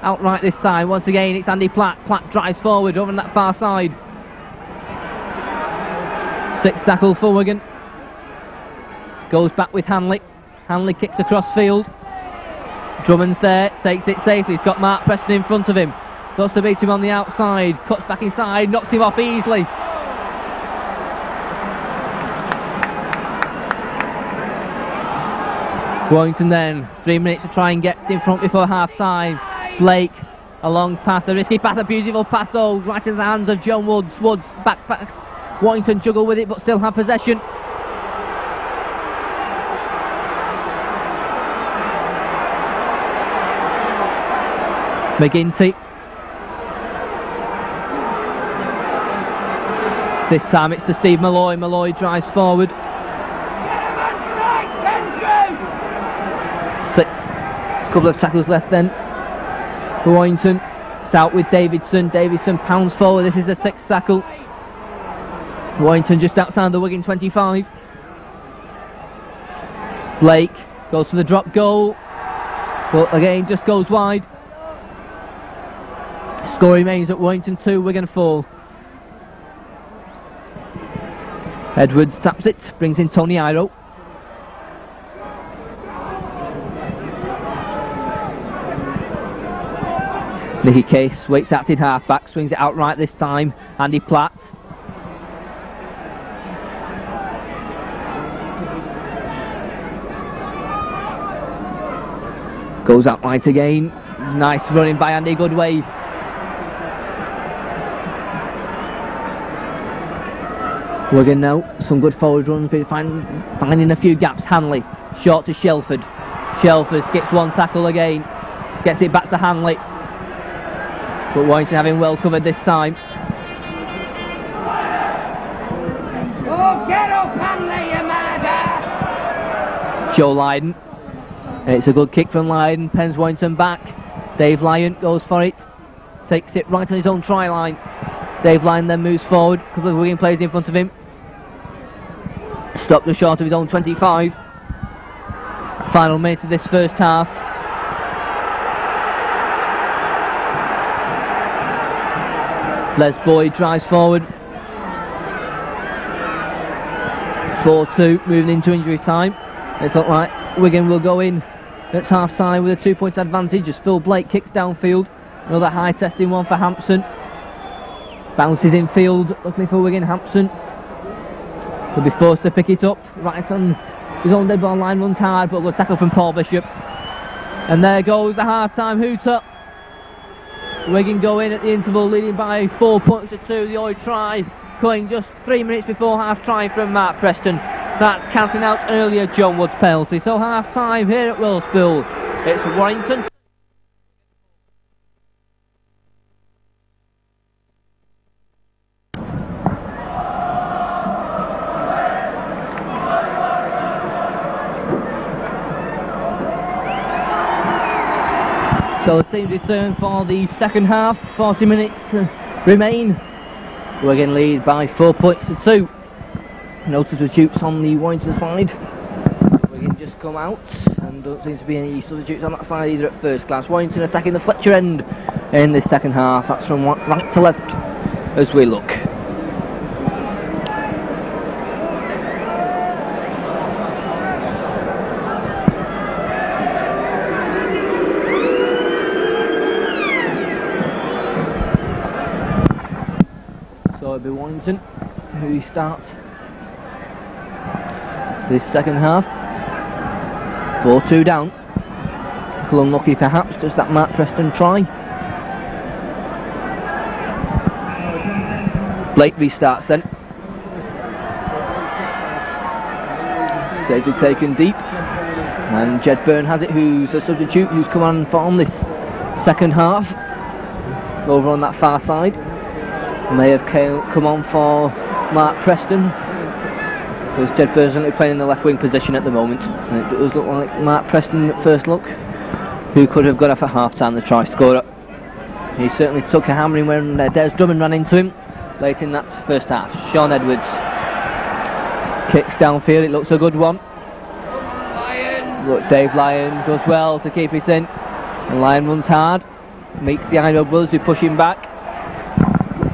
Outright this time. Once again it's Andy Platt. Platt drives forward over on that far side. 6 tackle for Wigan. Goes back with Hanley. Hanley kicks across field. Drummond's there, takes it safely. He's got Mark Preston in front of him. Goes to beat him on the outside, cuts back inside, knocks him off easily. Warrington then, 3 minutes to try and get in front before half time. Blake, a long pass, a risky pass, a beautiful pass though, right in the hands of John Woods. Woods backpacks. Warrington juggle with it but still have possession. McGinty. This time it's to Steve Malloy. Malloy drives forward. A couple of tackles left then. Warrington. It's out with Davidson. Davidson pounds forward. This is the 6th tackle. Warrington just outside the Wigan 25. Blake goes for the drop goal, but again just goes wide. Score remains at Warrington 2, Wigan 4. Edwards taps it, brings in Tony Iro. Nicky Case waits out in half back, swings it outright this time. Andy Platt. Goes out right again. Nice running by Andy Goodway. Wigan now, some good forward runs, but finding a few gaps. Hanley, short to Shelford. Shelford skips one tackle again, gets it back to Hanley. But Warrington having well covered this time. Oh, get up, Hanley, you murder! Joe Lydon. And it's a good kick from Lydon, pens Warrington back. Dave Lyon goes for it, takes it right on his own try line. Dave Lyon then moves forward, a couple of Wigan players in front of him. Stopped just short of his own 25. Final minute of this first half. Les Boyd drives forward. 4-2, moving into injury time. It's looked like Wigan will go in at half time with a 2-point advantage as Phil Blake kicks downfield. Another high testing one for Hampson. Bounces infield, looking for Wigan. Hampson will be forced to pick it up. Right on his own dead ball line, runs hard, but a good tackle from Paul Bishop. And there goes the half-time hooter. Wigan go in at the interval, leading by 4 points to 2. The Oid try coming just 3 minutes before half-time from Mark Preston. That's cancelling out earlier John Wood's penalty. So half-time here at Willspool. It's Warrington. So the teams return for the second half. 40 minutes to remain. Wigan lead by 4 points to 2. No substitutes on the Warrington side. Wigan just come out and don't seem to be any substitutes on that side either at first glance. Warrington attacking the Fletcher end in this second half. That's from right to left as we look. So it'll be Warrington who starts this second half. 4-2 down. A little unlucky perhaps, does that Mark Preston try? Blake restarts then. Safely taken deep. And Jed Byrne has it, who's a substitute, who's come on for this second half. Over on that far side. May have come on for Mark Preston. Because Jed Byrne's only playing in the left wing position at the moment. And it does look like Mark Preston at first look, who could have got off at half time the try scorer. He certainly took a hammering when Des Drummond ran into him late in that first half. Sean Edwards kicks downfield, it looks a good one. But Dave Lyon does well to keep it in. And Lyon runs hard, meets the Idaho brothers who push him back.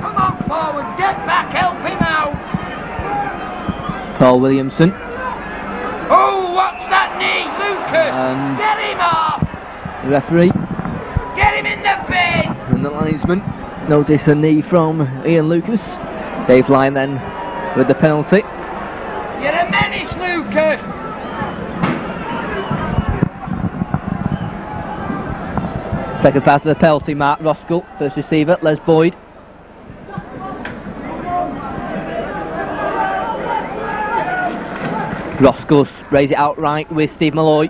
Come on forward, get back, help him out! Paul Williamson. Oh, what's that knee, Lucas? Get him off! The referee Get him in the bin! and the linesman notice a knee from Ian Lucas. Dave Lyon then with the penalty. You're a menace, Lucas! Second pass of the penalty, Mark Roskell. First receiver, Les Boyd. Roskell sprays it outright with Steve Malloy.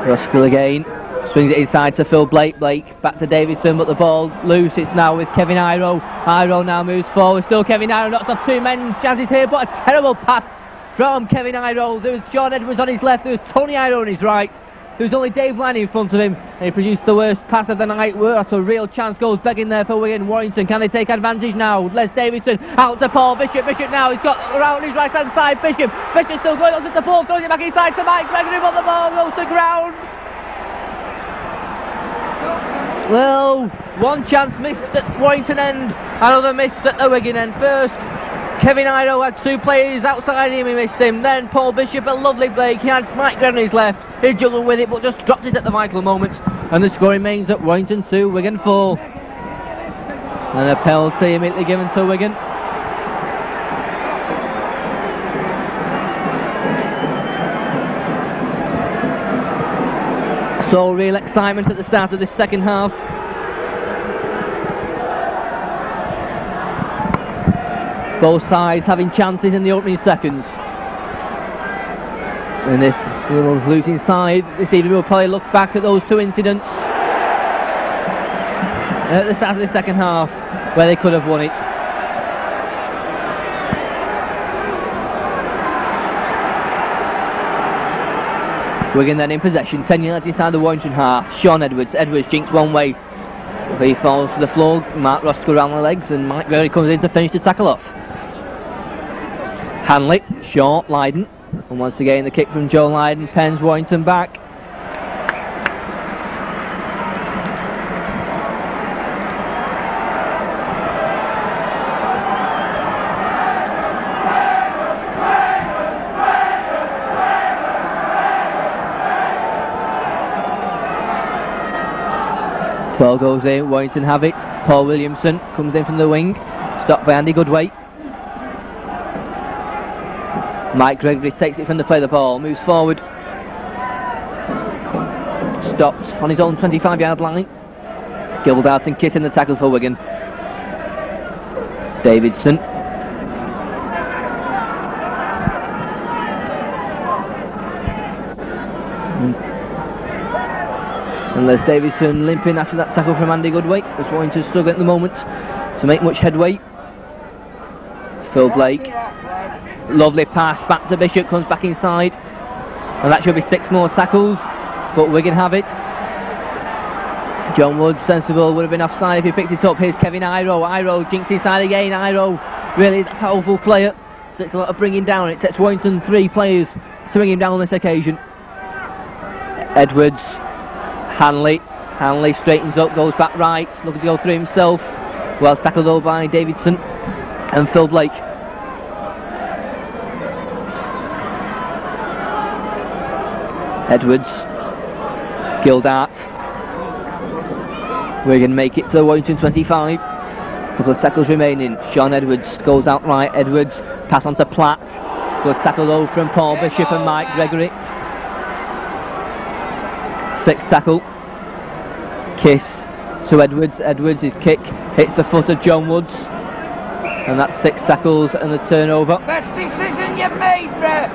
Roskell again. Swings it inside to Phil Blake. Blake back to Davidson, but the ball loose. It's now with Kevin Iro. Iro now moves forward. Still Kevin Iro knocks off two men. Chances here, but a terrible pass from Kevin Iro. There was Sean Edwards on his left. There was Tony Iro on his right. There was only Dave Lyon in front of him. And he produced the worst pass of the night. What a real chance goes begging there for Wigan. Warrington, can they take advantage now? Les Davidson out to Paul Bishop. Bishop now, he's got around his right hand side. Bishop still going on to the ball, throws it back inside to Mike Gregory, but the ball goes to ground. Well, one chance missed at Warrington end, another missed at the Wigan end. First, Kevin Iro had two players outside him, he missed him. Then Paul Bishop, a lovely break. He had Mike Gregory on his left. He juggled with it, but just dropped it at the vital moment. And the score remains at Warrington 2, Wigan 4. And a penalty immediately given to Wigan. So real excitement at the start of this second half. Both sides having chances in the opening seconds. And if we're losing side this evening, we'll probably look back at those two incidents at the start of the second half where they could have won it. Wigan then in possession, 10 yards inside the Warrington half. Sean Edwards jinks one way. He falls to the floor, Mark Roskell around the legs, and Mike Gregory comes in to finish the tackle off. Hanley, short, Lydon, and once again the kick from Joe Lydon pens Warrington back. Ball goes in, Warrington have it. Paul Williamson comes in from the wing, stopped by Andy Goodway. Mike Gregory takes it from the play of the ball, moves forward. Stopped on his own 25-yard line. Gildart and Kitt in the tackle for Wigan. Davidson. And Les Davidson limping after that tackle from Andy Goodway, as Warrington struggle at the moment to make much headway. Phil Blake, lovely pass back to Bishop, comes back inside, and that should be 6 more tackles, but Wigan have it. John Wood, sensible, would have been offside if he picked it up. Here's Kevin Iro. Iro jinks inside again. Iro really is a powerful player. Takes a lot of bringing down. It takes Warrington 3 players to bring him down on this occasion. Edwards. Hanley straightens up, goes back right, looking to go through himself. Well tackled though by Davidson and Phil Blake. Edwards, Gildart. Wigan make it to the Warrington 25. Couple of tackles remaining. Sean Edwards goes out right. Edwards pass on to Platt. Good tackle though from Paul Bishop and Mike Gregory. 6th tackle. Kiss to Edwards. Edwards' kick hits the foot of John Woods, and that's 6 tackles and the turnover. Best decision you've made, Brett.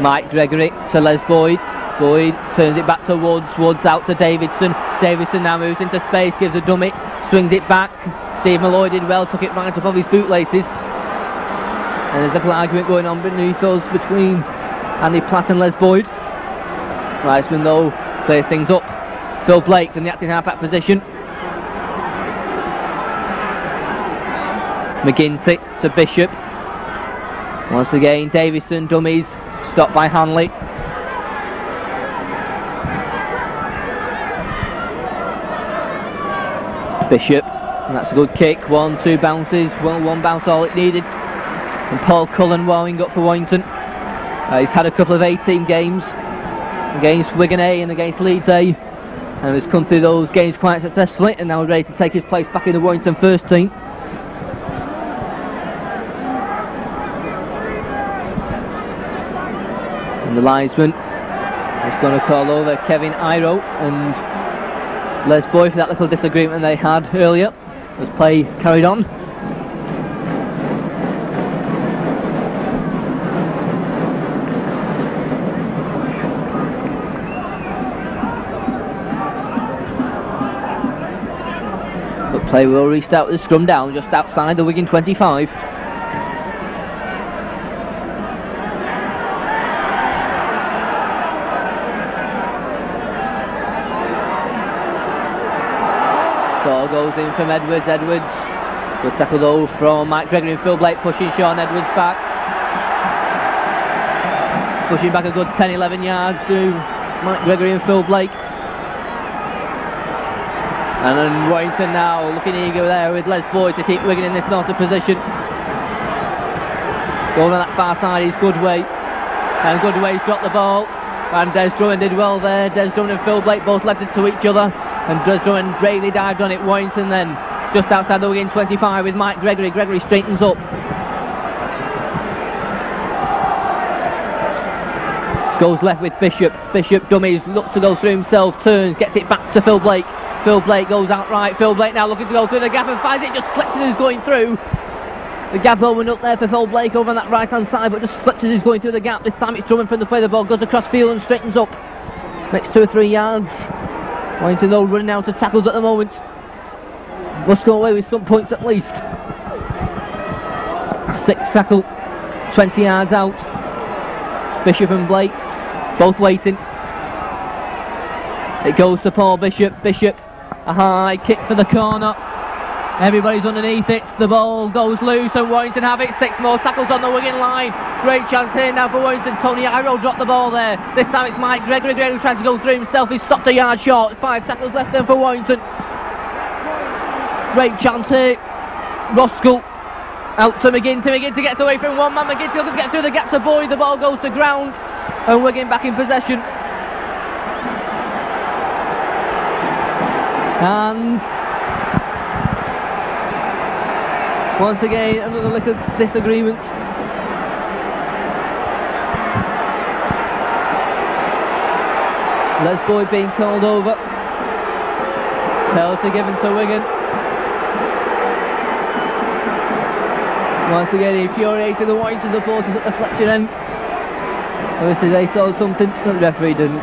Mike Gregory to Les Boyd. Boyd turns it back to Woods. Woods out to Davidson. Davidson now moves into space, gives a dummy, swings it back. Steve Malloy did well, took it right up off his bootlaces. And there's a little argument going on beneath us between Andy Platt and Les Boyd. Linesman though clears things up. Phil Blake from the acting half-back position. McGinty to Bishop. Once again, Davison dummies, stopped by Hanley. Bishop, and that's a good kick. 1-2 bounces, well, 1 bounce all it needed. And Paul Cullen warming up for Warrington. He's had a couple of A-team games against Wigan A and against Leeds A, and has come through those games quite successfully, and now ready to take his place back in the Warrington first team. And the linesman is going to call over Kevin Iro and Les Boy for that little disagreement they had earlier as play carried on. But play will restart with the scrum down just outside the Wigan 25. Ball goes in from Edwards. Good tackle though from Mike Gregory and Phil Blake, pushing Sean Edwards back. Pushing back a good 10-11 yards to Mike Gregory and Phil Blake. And then Warrington now looking eager there with Les Boyd to keep Wigan in this sort of position. Going on that far side is Goodway. And Goodway's dropped the ball. And Des Drummond did well there. Des Drummond and Phil Blake both left it to each other. And Des Drummond bravely dived on it. Warrington then just outside the Wigan 25 with Mike Gregory. Gregory straightens up. Goes left with Bishop. Bishop dummies, looks to go through himself, turns, gets it back to Phil Blake. Phil Blake goes out right. Phil Blake now looking to go through the gap and finds it, just slips as he's going through. The gap opened up there for Phil Blake over on that right hand side, but just slips as he's going through the gap. This time it's Drummond from the play. The ball goes across field and straightens up. Next 2 or 3 yards. Warrington though running out of tackles at the moment. Must go away with some points at least. 6th tackle, 20 yards out. Bishop and Blake both waiting. It goes to Paul Bishop. Bishop, a high kick for the corner. Everybody's underneath it. The ball goes loose and Warrington have it. 6 more tackles on the Wigan line. Great chance here now for Warrington. Tony Iro dropped the ball there. This time it's Mike Gregory. Gregory tries to go through himself. He's stopped a yard short. 5 tackles left then for Warrington. Great chance here. Roskell out to McGinn. To gets away from one man. McGinn to get through the gap to Boyd. The ball goes to ground and Wigan back in possession. And once again another little disagreement. Les Boyd being called over. Penalty given to Wigan. Once again infuriating the Warrington supporters at the Fletcher end. Obviously they saw something that the referee didn't.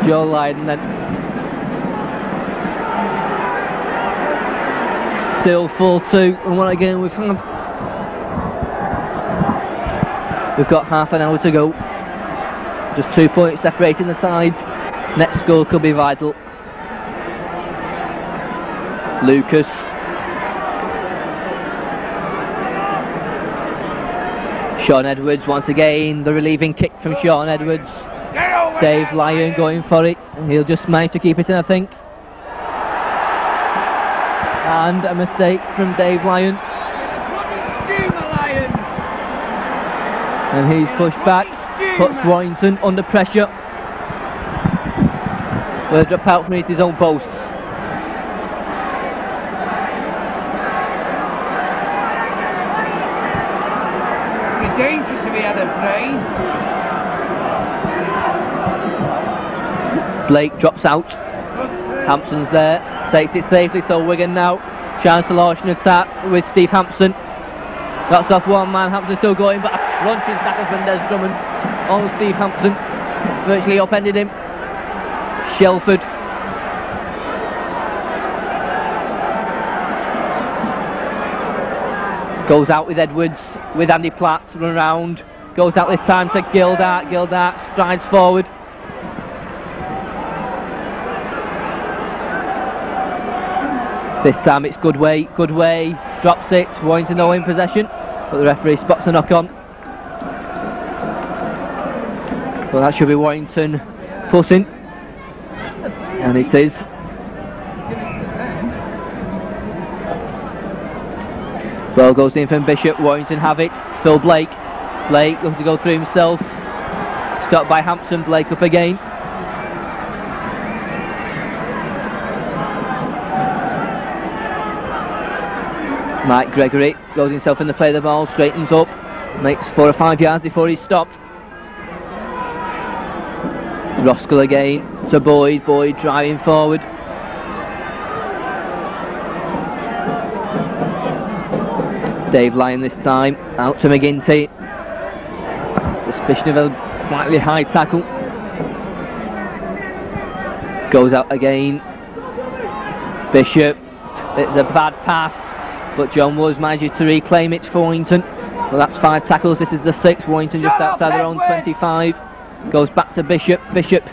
Joe Lydon then. Still 4-2, and what again we've had. We've got half an hour to go. Just 2 points separating the sides. Next goal could be vital. Lucas. Sean Edwards once again, the relieving kick from Sean Edwards. Dave Lyon going for it, and he'll just manage to keep it in, I think. And a mistake from Dave Lyon. And he's pushed back, puts Warrington under pressure. Will drop out from his own posts. It'd be dangerous if he had a free. Blake drops out. Hampson's there, takes it safely, so Wigan now chance to launch an attack with Steve Hampson. Knocks off one man, Hampson still going, but a crunching tackle from Des Drummond on Steve Hampson. It's virtually upended him. Shelford. Goes out with Edwards, with Andy Platt, run around. Goes out this time to Gildart. Gildart strides forward. This time it's Goodway. Goodway drops it. Warrington now in possession, but the referee spots a knock on. Well, that should be Warrington putting, and it is. Ball goes in from Bishop. Warrington have it. Phil Blake Blake looking to go through himself. Stopped by Hampson. Blake up again. Mike Gregory goes himself in the play of the ball, straightens up, makes 4 or 5 yards before he's stopped. Roskell again to Boyd. Boyd driving forward. Dave Lyon this time, out to McGinty. Suspicion of a slightly high tackle. Goes out again. Bishop, it's a bad pass, but John Woods manages to reclaim it for Warrington. Well, that's 5 tackles, this is the 6th. Warrington just outside their own 25. Goes back to Bishop. Bishop,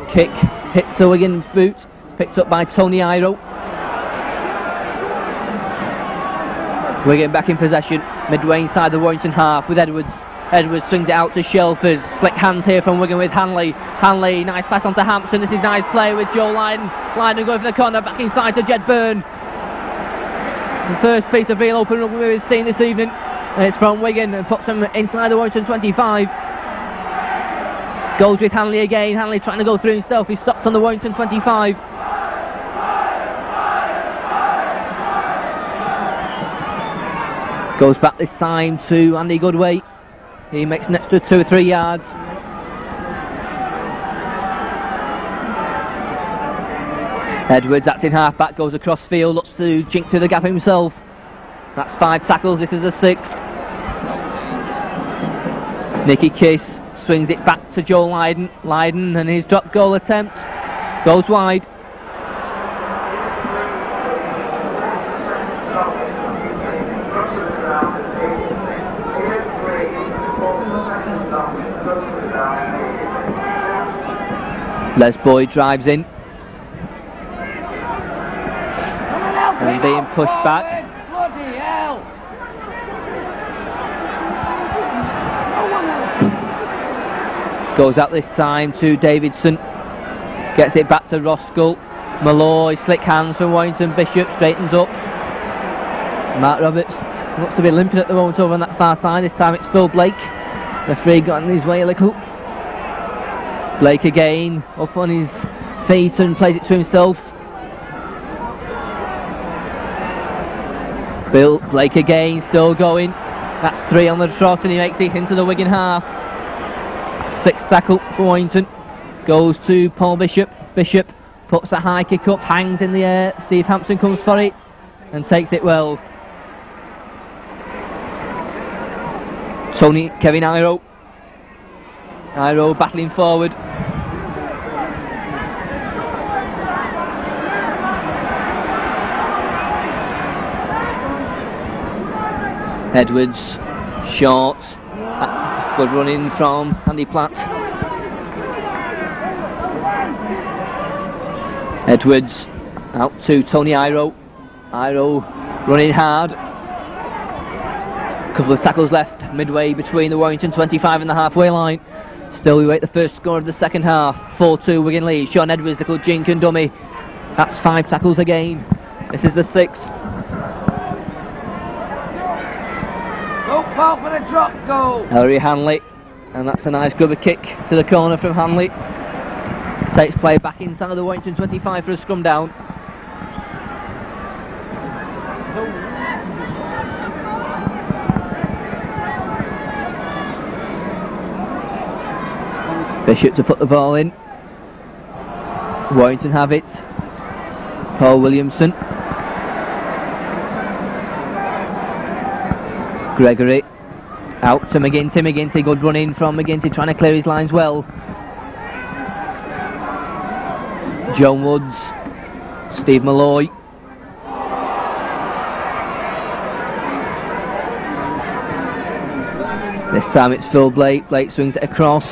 kick, hits the Wigan boot, picked up by Tony Iro. Wigan back in possession, midway inside the Warrington half with Edwards. Edwards swings it out to Shelford. Slick hands here from Wigan with Hanley. Hanley, nice pass on to Hampson. This is nice play with Joe Lydon. Lydon going for the corner, back inside to Jed Byrne. The first piece of real open rugby we've seen this evening. And it's from Wigan and puts them inside the Warrington 25. Goes with Hanley again. Hanley trying to go through himself. He's stopped on the Warrington 25. Goes back this time to Andy Goodway. He makes an extra 2 or 3 yards. Edwards acting half-back, goes across field, looks to jink through the gap himself. That's 5 tackles, this is the 6th. Nicky Kiss swings it back to Joe Lydon. Lydon and his drop goal attempt goes wide. Les Boyd drives in. And being pushed back. Bloody hell! Goes out this time to Davidson. Gets it back to Roskell. Malloy, slick hands from Warrington. Bishop straightens up. Mark Roberts looks to be limping at the moment over on that far side. This time it's Phil Blake. Referee got in his way a little. Blake again, up on his feet and plays it to himself. Bill Blake again, still going. That's 3 on the trot and he makes it into the Wigan half. 6th tackle for Warrington. Goes to Paul Bishop. Bishop puts a high kick up, hangs in the air. Steve Hampson comes for it and takes it well. Kevin Iro. Iro battling forward. Edwards, short. Good running from Andy Platt. Edwards out to Tony Iro. Iro running hard. Couple of tackles left, midway between the Warrington 25 and the halfway line. Still we wait the first score of the second half. 4-2 Wigan lead. Sean Edwards, little jink and dummy. That's 5 tackles again. This is the 6th. Go Paul for the drop goal. Ellery Hanley, and that's a nice grubber kick to the corner from Hanley. Takes play back inside the Warrington 25 for a scrum down. Bishop to put the ball in. Warrington have it. Paul Williamson. Gregory out to McGinty. McGinty, good run in from McGinty, trying to clear his lines well. John Woods, Steve Malloy. This time it's Phil Blake. Blake swings it across.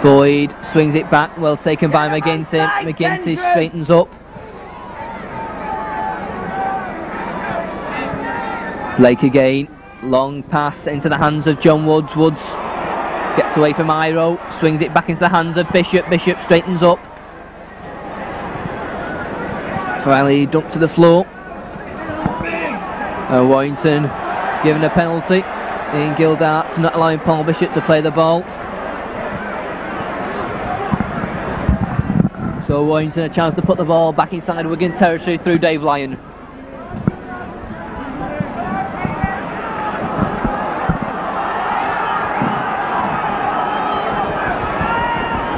Boyd swings it back, well taken by McGinty. McGinty straightens up. Blake again. Long pass into the hands of John Woods. Woods gets away from Iro, swings it back into the hands of Bishop. Bishop straightens up. Finally dumped to the floor. Warrington given a penalty. Ian Gildart not allowing Paul Bishop to play the ball. So Warrington a chance to put the ball back inside Wigan territory through Dave Lyon.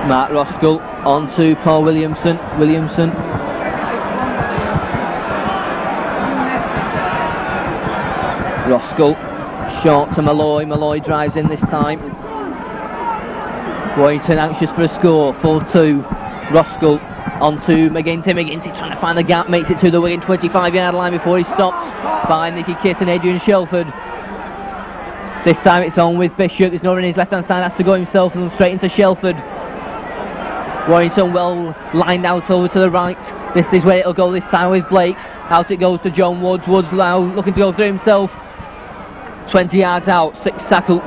Mark Roskell on to Paul Williamson. Roskell short to Malloy drives in this time. Warrington anxious for a score, 4-2. Roskell on to McGinty trying to find the gap, makes it to the Wigan 25-yard line before he's stopped by Nicky Kiss and Adrian Shelford. This time it's on with Bishop, there's no one in his left hand side, has to go himself and straight into Shelford. Warrington well lined out over to the right. This is where it'll go this time with Blake. Out it goes to John Woods. Woods now looking to go through himself. 20 yards out, 6 tackle.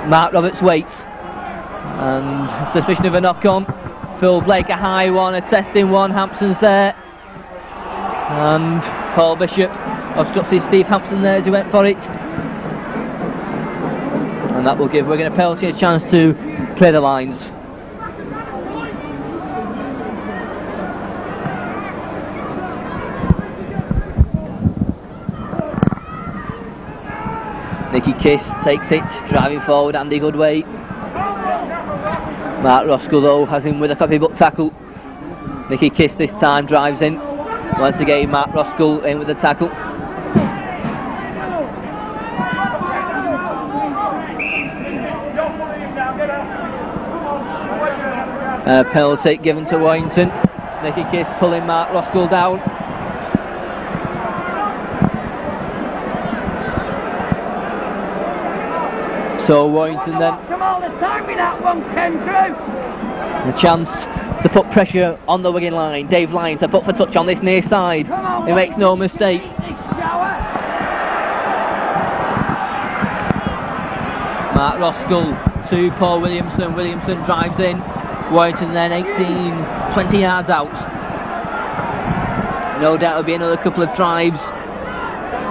Mark Roberts waits. And suspicion of a knock on. Phil Blake a high one, a testing one. Hampson's there. And Paul Bishop obstructed Steve Hampson there as he went for it. And that will give Wigan a penalty, a chance to clear the lines. Nicky Kiss takes it, driving forward, Andy Goodway. Mark Roskell though has him with a copybook tackle. Nicky Kiss this time drives in. Once again Mark Roskell in with the tackle. Penalty given to Warrington. Nicky Kiss pulling Mark Roskell down. So Warrington then. Come on, the timing that one came through. A chance to put pressure on the Wigan line. Dave Lyon to put for touch on this near side. On, he makes no mistake. Mark Roskell to Paul Williamson. Williamson drives in. Warrington then 18, 20 yards out. No doubt it'll be another couple of drives.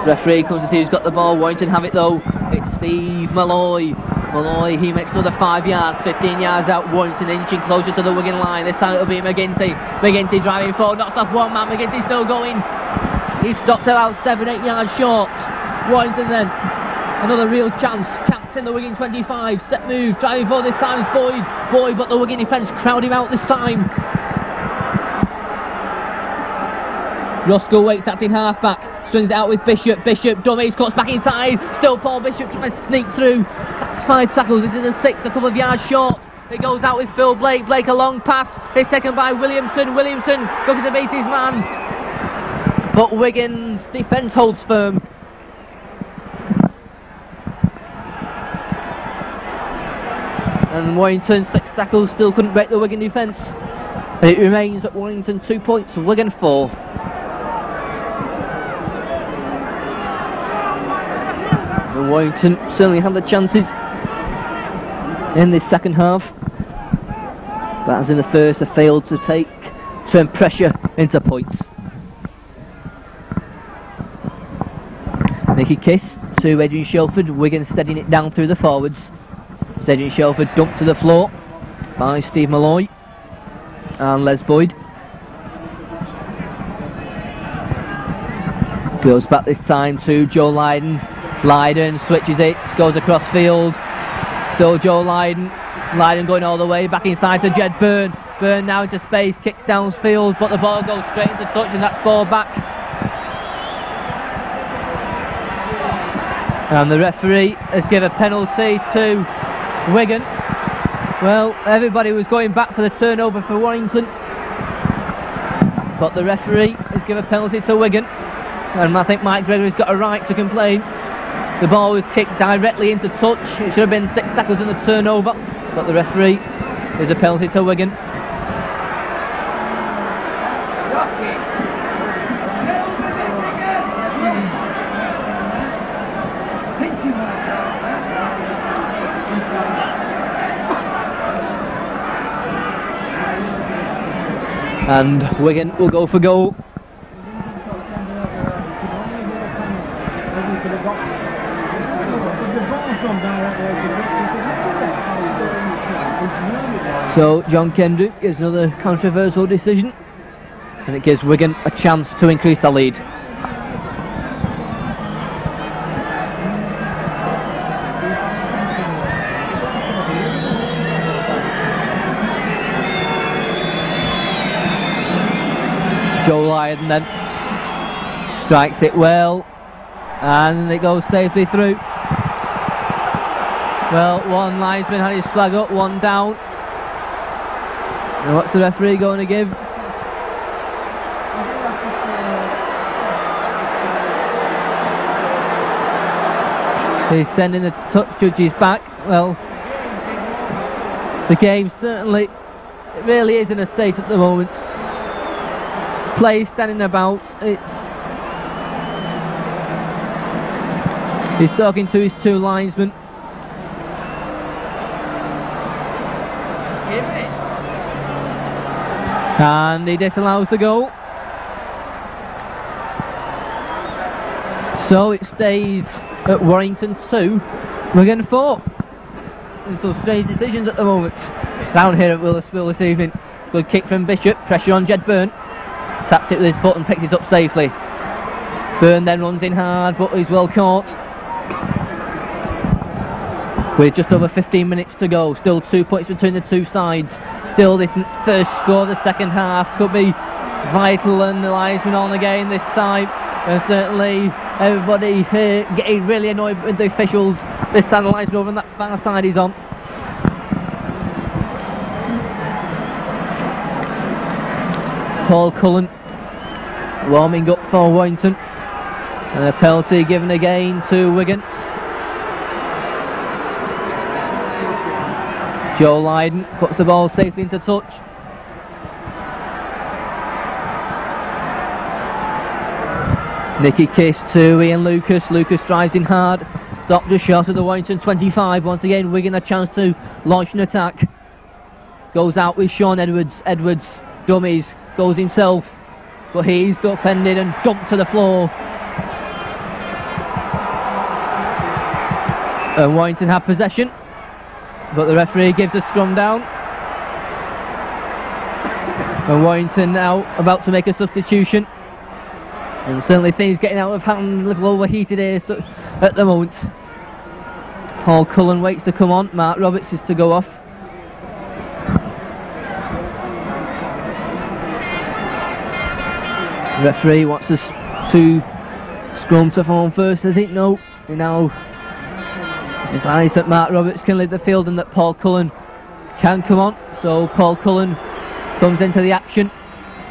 Referee comes to see who's got the ball. Warrington have it though. It's Steve Malloy. He makes another 5 yards, 15 yards out. Warrington inching closer to the Wigan line. This time it'll be McGinty driving forward, knocks off one man. McGinty still going. He's stopped about 7-8 yards short. Warrington then, another real chance. Camped in the Wigan 25. Set move, driving forward this time is Boyd, but the Wigan defence crowd him out this time. Roskell waits, that's in half back. Swings it out with Bishop, dummies, cuts back inside, still Paul Bishop trying to sneak through. That's 5 tackles, this is a 6, a couple of yards short. It goes out with Phil Blake, a long pass, it's taken by Williamson looking to beat his man. But Wigan's defence holds firm. And Warrington 6 tackles, still couldn't break the Wigan defence. It remains at Warrington 2 points, Wigan 4. And Warrington certainly had the chances in this second half, but as in the first, they failed to turn pressure into points. Nicky Kiss to Adrian Shelford. Wigan steadying it down through the forwards. Adrian Shelford dumped to the floor by Steve Malloy and Les Boyd. Goes back this time to Joe Lydon. Lydon switches it, goes across field. Still Joe Lydon. Lydon going all the way back inside to Jed Byrne. Byrne now into space, kicks downfield, but the ball goes straight into touch and that's ball back. And the referee has given a penalty to Wigan. Well, everybody was going back for the turnover for Warrington, but the referee has given a penalty to Wigan, and I think Mike Gregory's got a right to complain. The ball was kicked directly into touch. It should have been 6 tackles in the turnover, but the referee is a penalty to Wigan. And Wigan will go for goal. So John Kendrick gives another controversial decision, and it gives Wigan a chance to increase the lead. Joe Lydon then strikes it well, and it goes safely through. Well, one linesman had his flag up, one down. And what's the referee going to give? He's sending the touch judges back. Well, the game certainly, it really is in a state at the moment. Play standing about. He's talking to his two linesmen. And he disallows the goal. So it stays at Warrington 2, Wigan 4. And some strange decisions at the moment down here at Willisville this evening. Good kick from Bishop, pressure on Jed Byrne. Taps it with his foot and picks it up safely. Byrne then runs in hard, but he's well caught. With just over 15 minutes to go, still 2 points between the two sides. Still this first score of the second half could be vital, and the linesman on again this time. And certainly everybody here getting really annoyed with the officials. This time the linesman over on that far side is on. Paul Cullen warming up for Warrington, and a penalty given again to Wigan. Joe Lydon puts the ball safely into touch. Nicky Kiss to Ian Lucas. Lucas drives in hard. Stopped just short of the Warrington 25. Once again, Wigan a chance to launch an attack. Goes out with Sean Edwards. Edwards dummies. Goes himself. But he's upended and dumped to the floor. And Warrington have possession. But the referee gives a scrum down. And Warrington now about to make a substitution. And certainly things getting out of hand, a little overheated here at the moment. Paul Cullen waits to come on. Mark Roberts is to go off. The referee wants us to scrum to form first, does he? No. He now decides that Mark Roberts can lead the field and that Paul Cullen can come on. So Paul Cullen comes into the action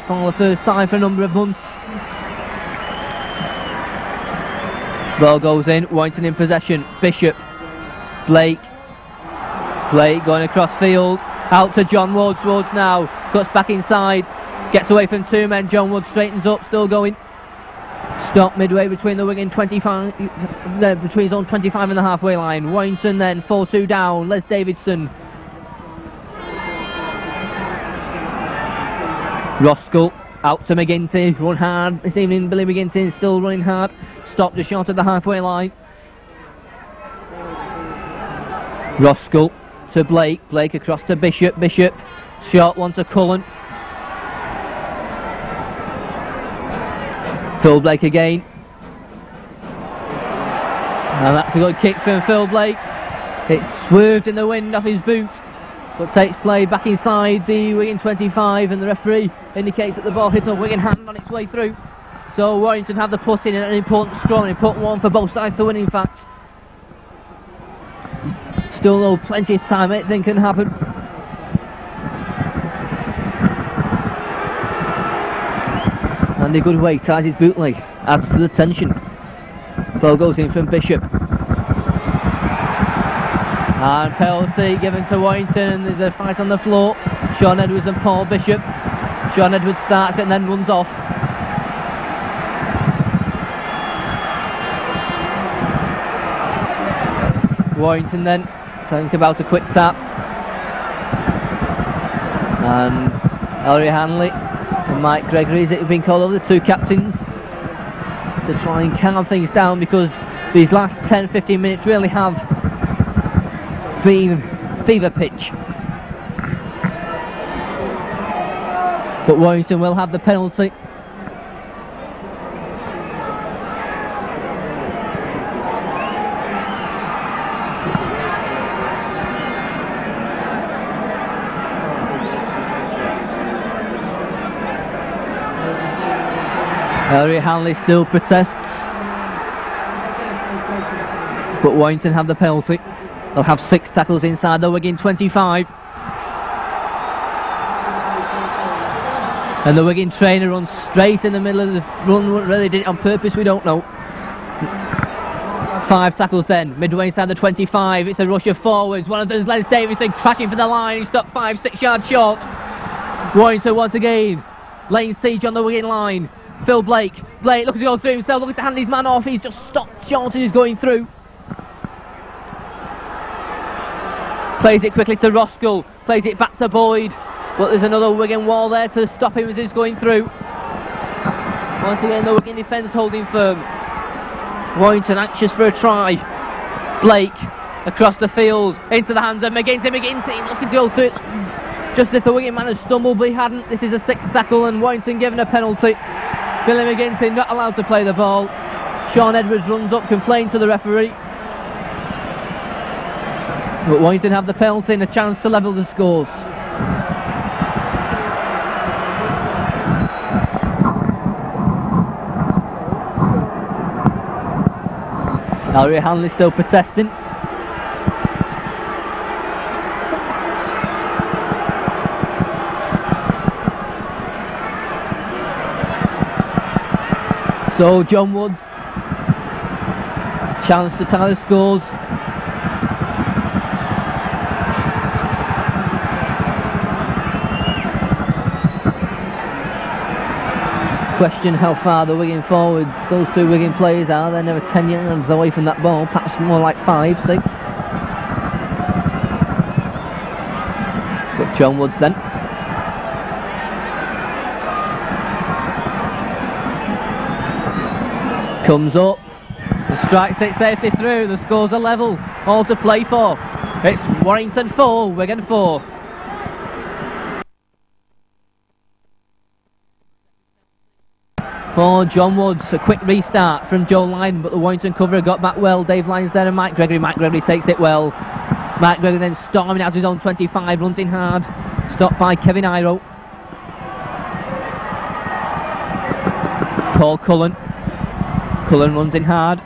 for the first time for a number of months. Ball goes in, Warrington in possession. Bishop, Blake going across field, out to John Woods. Woods now cuts back inside, gets away from two men. John Woods straightens up, still going. Stop midway between the Wigan 25, between zone 25 and the halfway line. Warrington then 4-2 down. Les Davidson. Roskell out to McGinty, run hard this evening. Billy McGinty still running hard. Stopped just short of the halfway line. Roskell to Blake. Blake across to Bishop. Bishop short one to Cullen. Phil Blake again. And that's a good kick from Phil Blake. It swerved in the wind off his boot, but takes play back inside the Wigan 25, and the referee indicates that the ball hit a Wigan hand on its way through. So Warrington have the put in an important scrum, an important one for both sides to win, in fact. Still though, plenty of time, anything can happen. Andy Goodway ties his bootlace, adds to the tension. Ball goes in from Bishop. And penalty given to Warrington, and there's a fight on the floor. Sean Edwards and Paul Bishop. Sean Edwards starts it and then runs off. Warrington then think about a quick tap. And Ellery Hanley and Mike Gregory, as it have been called over, the two captains, to try and calm things down, because these last 10-15 minutes really have been fever pitch. But Warrington will have the penalty. Elliot Hanley still protests, but Warrington have the penalty. They'll have 6 tackles inside the Wigan 25. And the Wigan trainer runs straight in the middle of the run. Really did it on purpose, we don't know. 5 tackles then, midway inside the 25. It's a rush of forwards. One of them is Les Davison crashing for the line. He stopped 5-6 yards short. Warrington once again laying siege on the Wigan line. Phil Blake looking to go through himself, looking to hand his man off. He's just stopped short and he's going through. Plays it quickly to Roskell, plays it back to Boyd, but there's another Wigan wall there to stop him as he's going through. Once again the Wigan defence holding firm. Warrington anxious for a try. Blake across the field into the hands of McGinty looking to go through it. Just if the Wigan man had stumbled, but he hadn't. This is a 6th tackle and Warrington given a penalty. Billy McGinty not allowed to play the ball. Sean Edwards runs up, complains to the referee. But Warrington have the penalty and a chance to level the scores. Elliot Hanley still protesting. So John Woods, chance to tie the scores. Question how far the Wigan forwards, those 2 Wigan players are. They're never 10 yards away from that ball, perhaps more like 5, 6. But John Woods then. Comes up, the strikes it safely through, the scores are level, all to play for. It's Warrington 4, Wigan 4. For John Woods, a quick restart from Joe Lydon, but the Warrington cover got back well. Dave Lyons there and Mike Gregory. Mike Gregory takes it well. Mike Gregory then storming out his own 25, runs in hard, stopped by Kevin Iro. Paul Cullen runs in hard.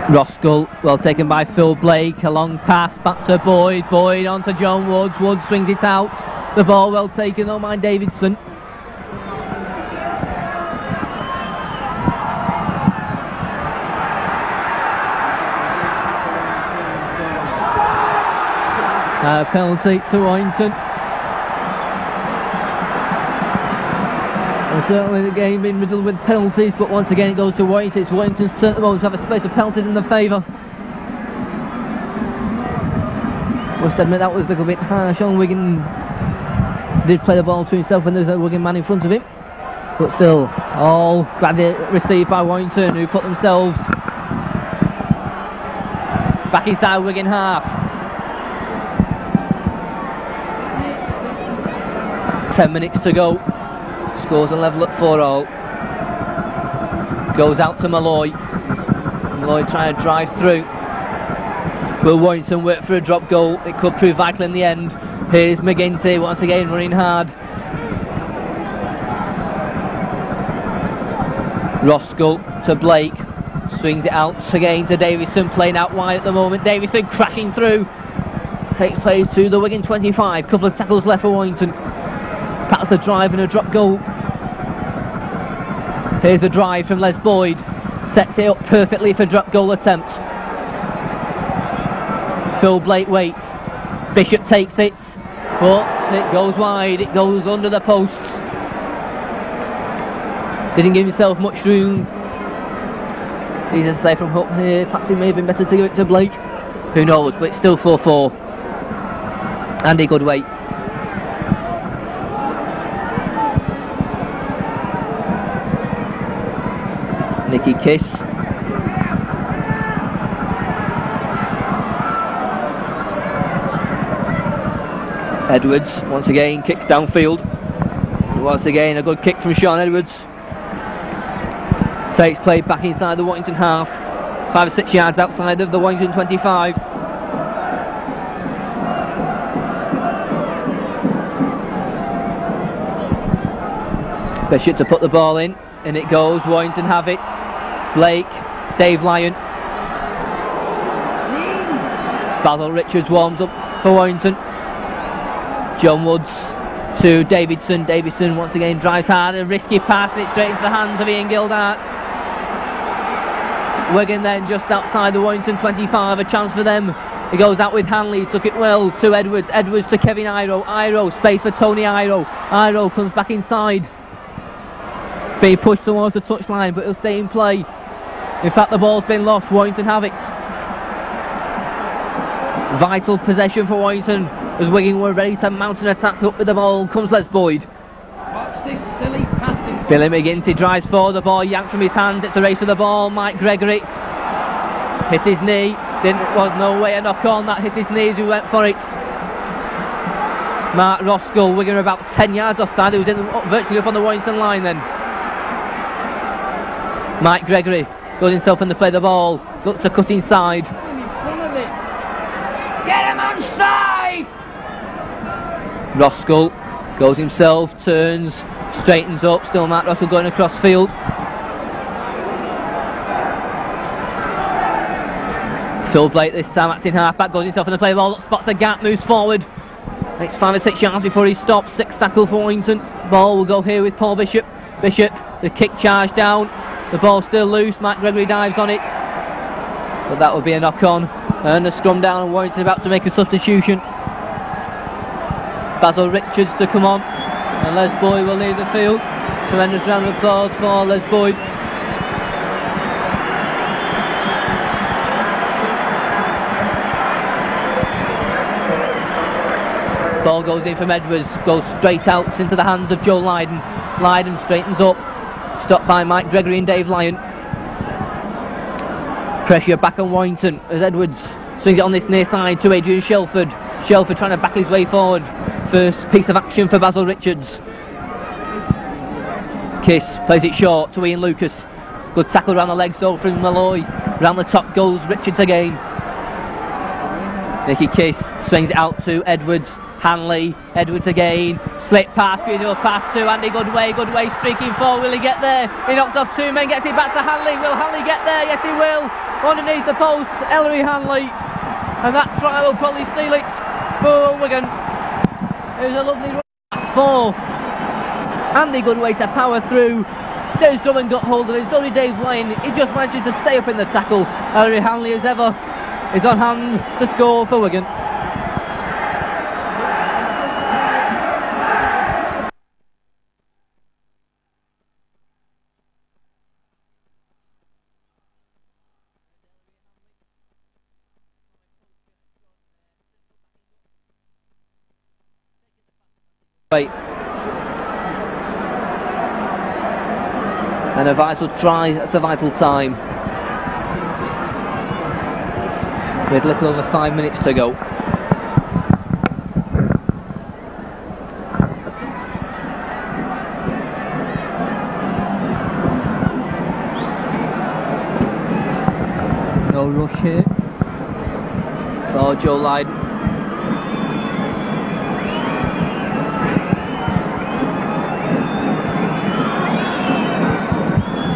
Roskell, well taken by Phil Blake, a long pass back to Boyd, Boyd onto John Woods, Woods swings it out, the ball well taken though by Davidson. Penalty to Warrington. And certainly the game been riddled with penalties, but once again it goes to Warrington. It's Warrington's turn at the moment to have a split of penalties in their favour. Must admit that was a little bit harsh on Wigan. Did play the ball to himself when there's a Wigan man in front of him, but still all gladly received by Warrington, who put themselves back inside Wigan half. 10 minutes to go. Scores a level at 4-all. Goes out to Malloy. Malloy trying to drive through. Will Warrington work for a drop goal? It could prove vital in the end. Here's McGinty once again running hard. Roskell to Blake. Swings it out again to Davison, playing out wide at the moment. Davison crashing through. Takes play to the Wigan 25. Couple of tackles left for Warrington. Perhaps a drive and a drop goal. Here's a drive from Les Boyd. Sets it up perfectly for drop goal attempt. Phil Blake waits. Bishop takes it, but it goes wide. It goes under the posts. Didn't give himself much room. He's a say from up here. Perhaps it may have been better to give it to Blake. Who knows? But it's still 4-4. Andy Goodway. Nicky Kiss Edwards once again kicks downfield. Once again a good kick from Sean Edwards. Takes play back inside the Warrington half, 5 or 6 yards outside of the Warrington 25. Bishop to put the ball in, and it goes. Warrington have it. Blake, Dave Lyon. Basil Richards warms up for Warrington. John Woods to Davidson. Davidson once again drives hard, a risky pass, and it's straight into the hands of Ian Gildart. Wigan then just outside the Warrington 25, a chance for them. He goes out with Hanley, took it well to Edwards. Edwards to Kevin Iro. Iro, space for Tony Iro. Iro comes back inside. Being pushed towards the touchline, but he'll stay in play. In fact, the ball's been lost. Warrington have it. Vital possession for Warrington as Wigan were ready to mount an attack. Up with the ball comes Les Boyd. Watch this silly passing. Billy McGinty drives forward, the ball yanked from his hands. It's a race for the ball. Mike Gregory hit his knee. Was no way a knock on. That hit his knee as he went for it. Mark Roskell, Wigan about 10 yards offside. He was virtually up on the Warrington line then. Mike Gregory goes himself in the play of the ball. Looks to cut inside. Get him onside! Roskell goes himself, turns, straightens up. Still Mark Roskell going across field. Phil Blake this time acting half-back, goes himself in the play of the ball. Spots a gap, moves forward. Makes 5 or 6 yards before he stops. 6 tackle for Warrington. Ball will go here with Paul Bishop. Bishop, the kick charge down. The ball's still loose. Mike Gregory dives on it, but that will be a knock on. And a scrum down, and Warrington about to make a substitution. Basil Richards to come on, and Les Boyd will leave the field. Tremendous round of applause for Les Boyd. Ball goes in from Edwards, goes straight out into the hands of Joe Lydon. Lydon straightens up, stopped by Mike Gregory and Dave Lyon. Pressure back on Warrington as Edwards swings it on this near side to Adrian Shelford. Shelford trying to back his way forward. First piece of action for Basil Richards. Kiss plays it short to Ian Lucas. Good tackle around the legs though from Malloy. Round the top goes Richards again. Nicky Kiss swings it out to Edwards. Hanley, Edwards again, slip pass, beautiful pass to Andy Goodway. Goodway streaking forward, will he get there? He knocks off 2 men, gets it back to Hanley. Will Hanley get there? Yes he will. Underneath the post, Ellery Hanley, and that try will probably steal it for Wigan. It was a lovely run for Andy Goodway to power through. Dennis Drummond got hold of it, so did Dave Lyon. He just manages to stay up in the tackle. Ellery Hanley as ever is on hand to score for Wigan. And a vital try at a vital time with little over 5 minutes to go. No rush here for Joe Lydon.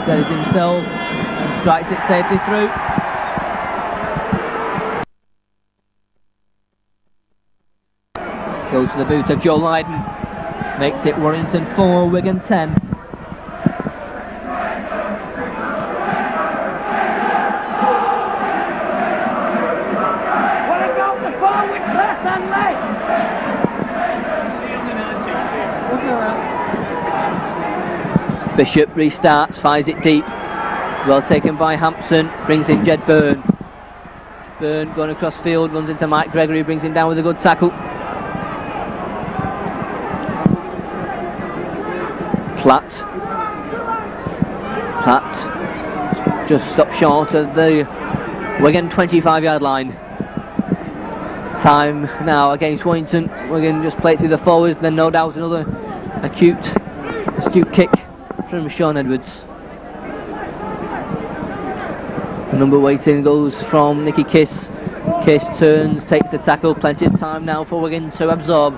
Steadies himself and strikes it safely through. Goes to the boot of Joe Lydon. Makes it Warrington 4, Wigan 10. What about the forward press and leg? Bishop restarts, fires it deep. Well taken by Hampson, brings in Jed Byrne. Byrne going across field, runs into Mike Gregory, brings him down with a good tackle. Platt just stopped short of the Wigan 25-yard line. Time now against Warrington. We're going to just play it through the forwards, then no doubt another astute kick from Sean Edwards. The number waiting goes from Nicky Kiss. Kiss turns, takes the tackle, plenty of time now for Wigan to absorb.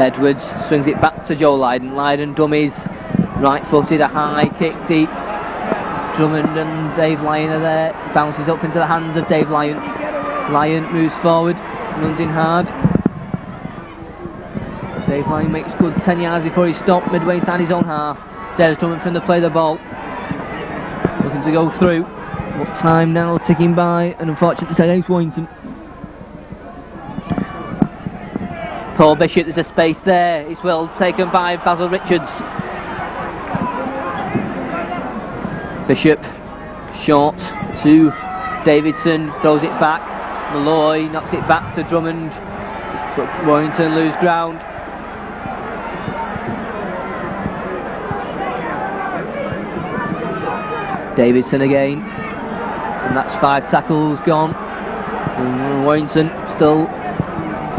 Edwards swings it back to Joe Lydon. Lydon dummies, right footed, a high kick deep. Drummond and Dave Lyon are there, bounces up into the hands of Dave Lyon. Lyon moves forward, runs in hard. Dave Lyon makes good 10 yards before he stopped midway inside his own half. There's Drummond from the play of the ball, looking to go through. What time now ticking by, and unfortunately against Warrington. Paul Bishop, there's a space there, it's well taken by Basil Richards. Bishop, short to Davidson, throws it back. Malloy knocks it back to Drummond, but Warrington lose ground. Davidson again, and that's 5 tackles gone. And Warrington still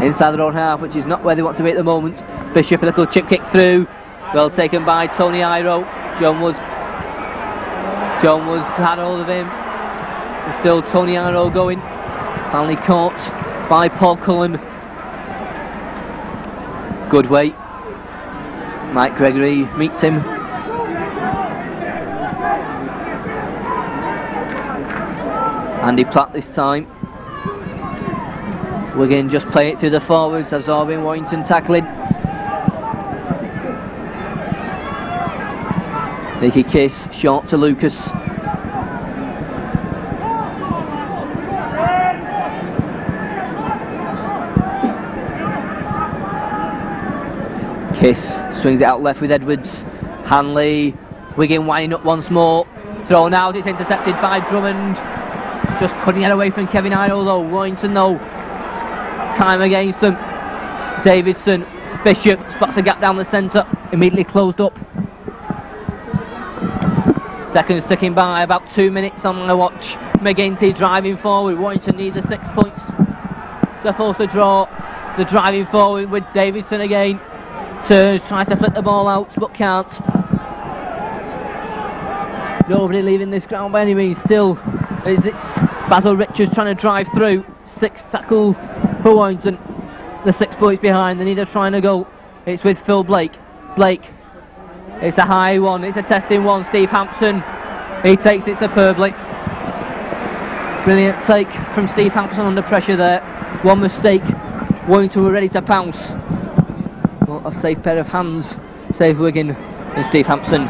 inside their own half, which is not where they want to be at the moment. Bishop, a little chip kick through, well taken by Tony Iro. John Woods had hold of him. There's still Tony Iro going. Finally caught by Paul Cullen. Goodway. Mike Gregory meets him. Andy Platt this time. Wigan just play it through the forwards, absorbing Warrington tackling. Nicky Kiss, short to Lucas. Kiss swings it out left with Edwards. Hanley, Wigan winding up once more. Thrown out, it's intercepted by Drummond. Just couldn't get away from Kevin Idle though. Warrington though, time against them. Davidson, Bishop spots a gap down the centre, immediately closed up. Seconds ticking by, about 2 minutes on my watch. McGinty driving forward. Warrington need the 6 points to force a draw. The driving forward with Davidson again. Turns, tries to flip the ball out, but can't. Nobody leaving this ground by any means. Still, it's Basil Richards trying to drive through. 6 tackle for Warrington. The 6 points behind. They need a trying to goal. It's with Phil Blake. Blake. It's a high one, it's a testing one. Steve Hampson, he takes it superbly. Brilliant take from Steve Hampson under pressure there. One mistake, Warrington were ready to pounce. What a safe pair of hands, save Wigan and Steve Hampson.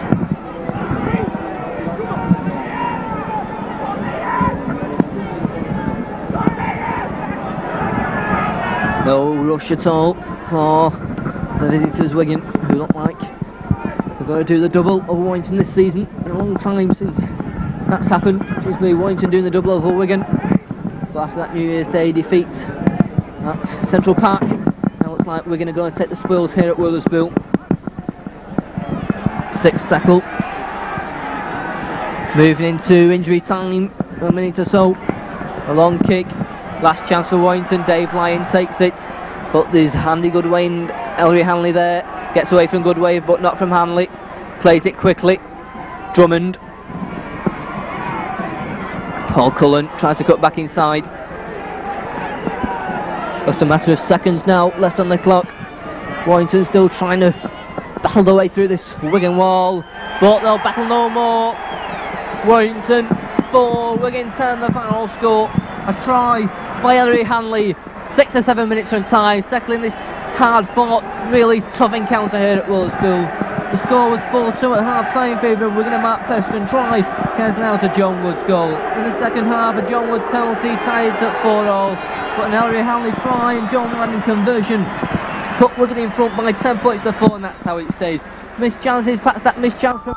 No rush at all for the visitors Wigan, who look like they're going to do the double over Warrington this season. In a long time since that's happened. It's me, Warrington doing the double over Wigan. But after that New Year's Day defeat at Central Park, now looks like we're going to go and take the spoils here at Wetherspool. 6th tackle. Moving into injury time, a minute or so. A long kick. Last chance for Warrington. Dave Lyon takes it. But there's Andy Goodway and Ellery Hanley there. Gets away from Goodway, but not from Hanley. Plays it quickly. Drummond. Paul Cullen tries to cut back inside. Just a matter of seconds now left on the clock. Warrington still trying to battle their way through this Wigan wall, but they'll battle no more. Warrington 4, Wigan 10, the final score. A try by Ellery Hanley. 6 or 7 minutes from time, settling this hard-fought, really tough encounter here at Wetherspool. The score was 4-2 at half-time in favour of Wigan, and Mark Preston try cares now to John Wood's goal. In the second half, a John Wood penalty tied it at 4-all, but an Ellery Hanley try and John Madden conversion put Wigan in front by 10 points to 4, and that's how it stayed. Missed chances, past that missed chance from